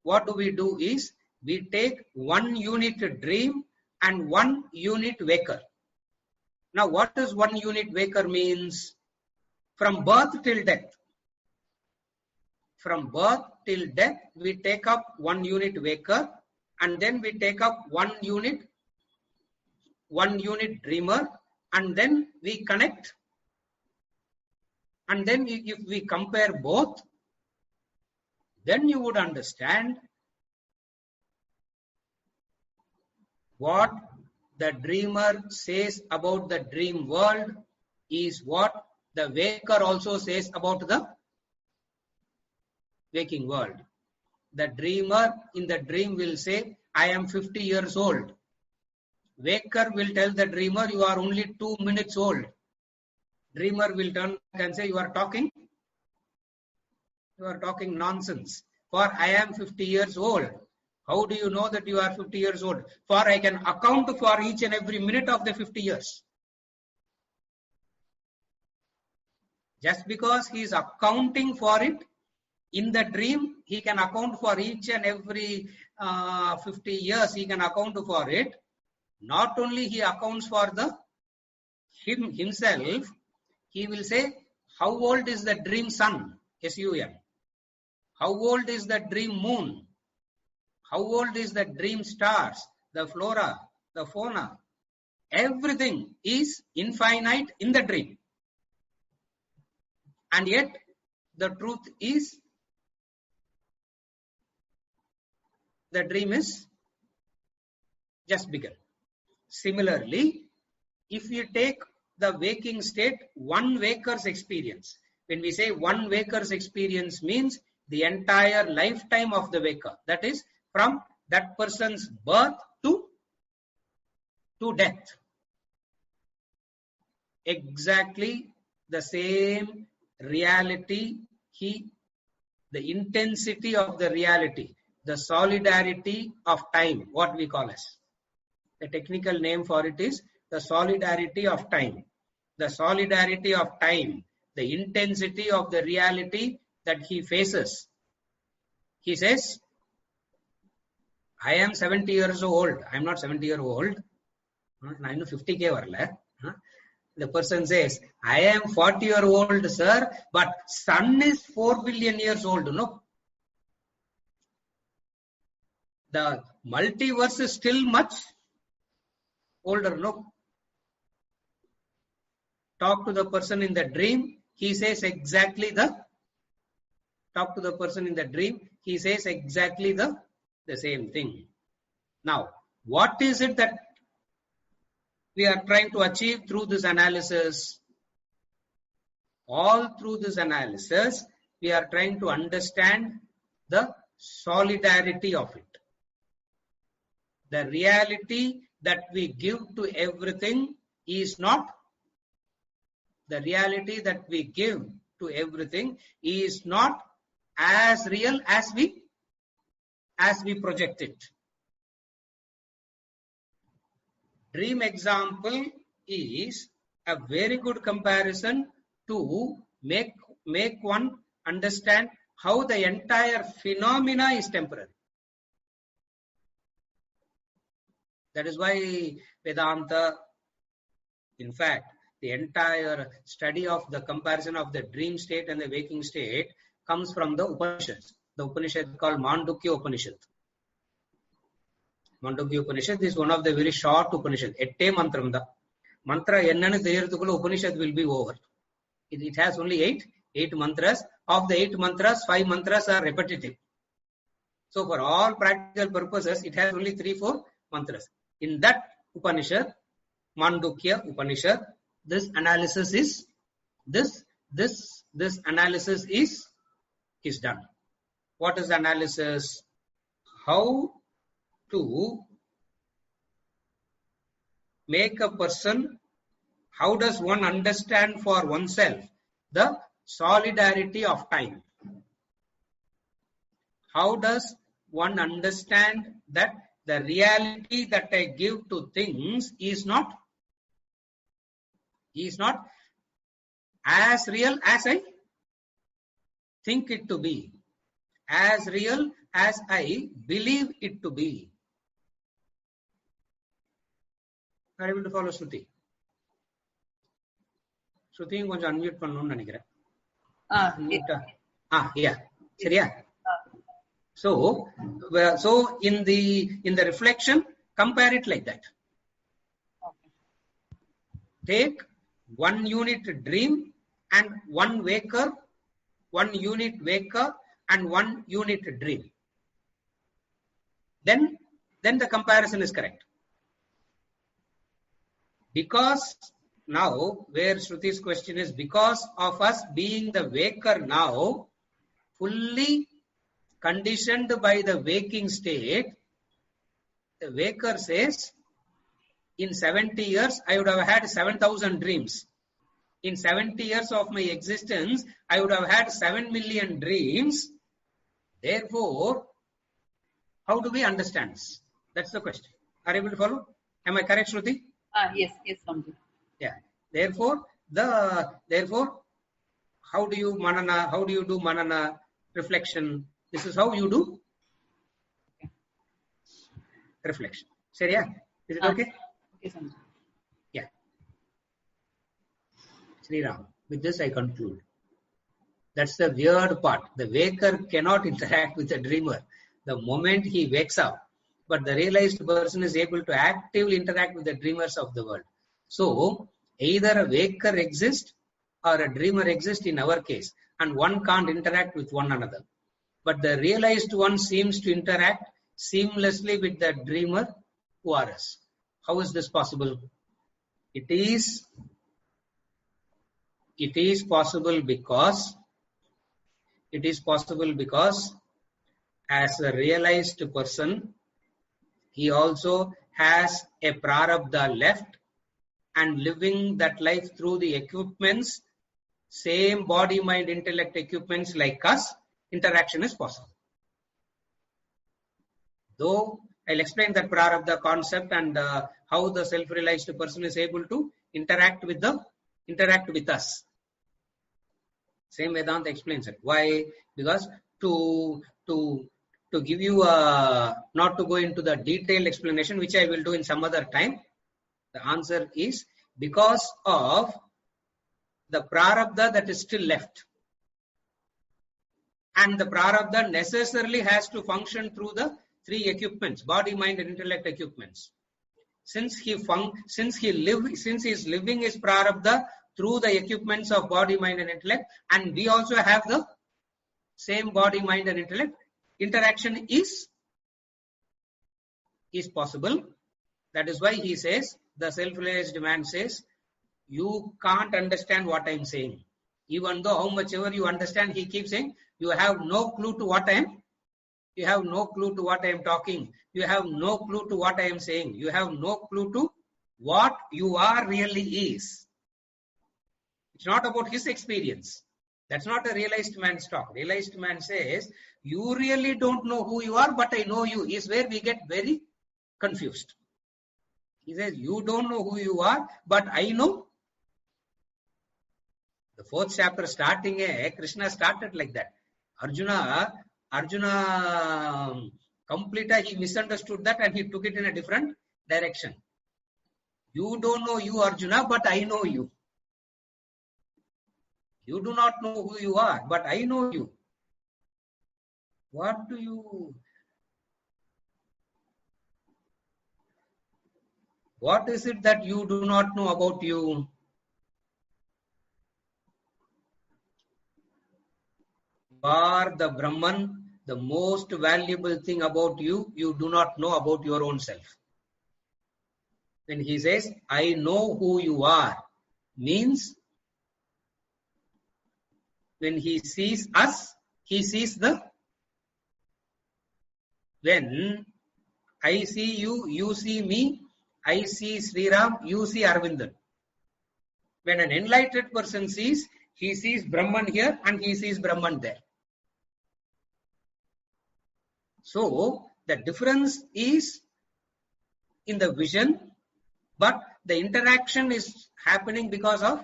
B: what do we do is, we take one unit dream and one unit waker. Now what does one unit waker means? From birth till death. From birth till death, we take up one unit waker, and then we take up one unit dreamer, and then we connect. And then if we compare both, then you would understand what the dreamer says about the dream world is what the waker also says about the waking world. The dreamer in the dream will say, I am 50 years old. Waker will tell the dreamer, you are only 2 minutes old. Dreamer will turn back and say, you are talking nonsense. For I am 50 years old. How do you know that you are 50 years old? For I can account for each and every minute of the 50 years. Just because he is accounting for it in the dream, he can account for each and every 50 years, he can account for it. Not only he accounts for himself, he will say, how old is the dream sun? S-U-N. How old is the dream moon? How old is the dream stars, the flora, the fauna? Everything is infinite in the dream. And yet, the truth is, the dream is just begun. Similarly, if you take the waking state, one waker's experience. When we say one waker's experience means the entire lifetime of the waker. That is, from that person's birth to death. Exactly the same reality, the intensity of the reality, the solidarity of time, what we call as. The technical name for it is the solidarity of time. The solidarity of time, the intensity of the reality that he faces. He says, I am 70 years old. I am not 70 years old. I am 50K varla. The person says, I am 40-year-old, sir, but sun is 4 billion years old. No. The multiverse is still much older, no? Talk to the person in the dream, he says exactly the same thing. Now, what is it that we are trying to achieve through this analysis? All through this analysis, we are trying to understand the solidarity of it. The reality that we give to everything is not as real as we project it. Dream example is a very good comparison to make one understand how the entire phenomena is temporary. That is why Vedanta, in fact, the entire study of the comparison of the dream state and the waking state comes from the Upanishads. The Upanishad called Mandukya Upanishad. Mandukya Upanishad is one of the very short Upanishad. Ette mantramda. Mantra ennanu theriyadhukku Upanishad will be over. It has only eight mantras. Of the 8 mantras, 5 mantras are repetitive. So for all practical purposes, it has only 3-4 mantras. In that Upanishad, Mandukya Upanishad, this analysis is done. What is analysis? How to make a person, how does one understand for oneself the solidarity of time? How does one understand that the reality that I give to things is not as real as I think it to be, as real as I believe it to be? Are you able to follow Shruti? Shruti, கொஞ்சம் unmute பண்ணணும்னு நினைக்கிறேன். Yeah. சரியா? So in the reflection, compare it like that.
E: Okay.
B: Take 1 unit dream and 1 waker, 1 unit waker and 1 unit dream. Then the comparison is correct. Because now, where Shruti's question is, because of us being the waker now, fully conditioned by the waking state, the waker says, in 70 years, I would have had 7,000 dreams. In 70 years of my existence, I would have had 7 million dreams. Therefore, how do we understand this? That's the question. Are you able to follow? Am I correct, Shruti?
E: Yes, Swamiji.
B: Yeah. Therefore, how do you do manana reflection? This is how you do reflection. Seriya? Is it okay?
E: Okay, Swamiji.
B: Yeah. Sri Ram. With this I conclude. That's the weird part. The waker cannot interact with the dreamer the moment he wakes up. But the realized person is able to actively interact with the dreamers of the world. So, either a waker exists or a dreamer exists in our case, and one can't interact with one another. But the realized one seems to interact seamlessly with the dreamer who are us. How is this possible? It is possible because as a realized person, he also has a prarabdha left, and living that life through the equipments, same body, mind, intellect equipments like us, interaction is possible. Though I'll explain that prarabdha concept and how the self-realized person is able to interact with us. Same Vedanta explains it. Why? Because to give you not to go into the detailed explanation, which I will do in some other time, the answer is because of the prarabdha that is still left. And the prarabdha necessarily has to function through the three equipments, body, mind, and intellect equipments. Since he is living his prarabdha through the equipments of body, mind, and intellect, and we also have the same body, mind, and intellect, interaction is possible. That is why he says, the self-realized man says, you can't understand what I am saying. Even though how much ever you understand, he keeps saying, you have no clue to what I am. You have no clue to what I am talking. You have no clue to what I am saying. You have no clue to what you are really is. It's not about his experience. That's not a realized man's talk. Realized man says, you really don't know who you are, but I know you, is where we get very confused. He says, you don't know who you are, but I know. The 4th chapter starting, Krishna started like that. Arjuna completely he misunderstood that and he took it in a different direction. You don't know you, Arjuna, but I know you. You do not know who you are, but I know you. What is it that you do not know about you? You are the Brahman. The most valuable thing about you, you do not know about your own self. When he says, I know who you are, means when he sees us, he sees when I see you, you see me, I see Sri Ram, you see Arvindan. When an enlightened person sees, he sees Brahman here and he sees Brahman there. So, the difference is in the vision, but the interaction is happening because of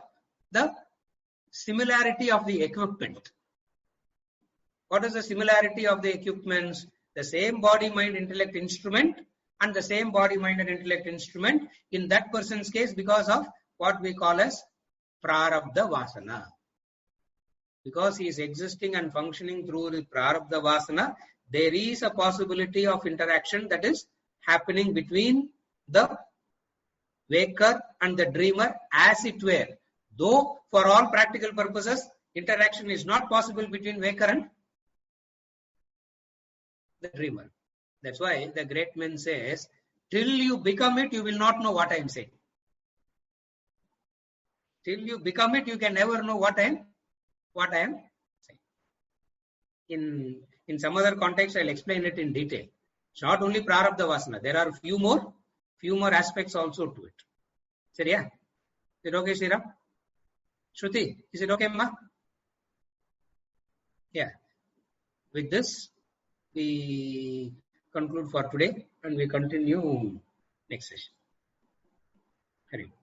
B: the similarity of the equipment. What is the similarity of the equipments? The same body, mind, intellect instrument and the same body, mind and intellect instrument in that person's case because of what we call as prarabdha vasana. Because he is existing and functioning through the prarabdha vasana, there is a possibility of interaction that is happening between the waker and the dreamer as it were. Though for all practical purposes, interaction is not possible between waker and the dreamer. That's why the great man says, till you become it, you will not know what I am saying. Till you become it, you can never know what I am saying. In some other context, I'll explain it in detail. It's not only prarabdha vasana. There are few more aspects also to it. Seriya? Is it okay, Sriram? Shruti, is it okay, Ma? Yeah. With this, we conclude for today and we continue next session. Hari.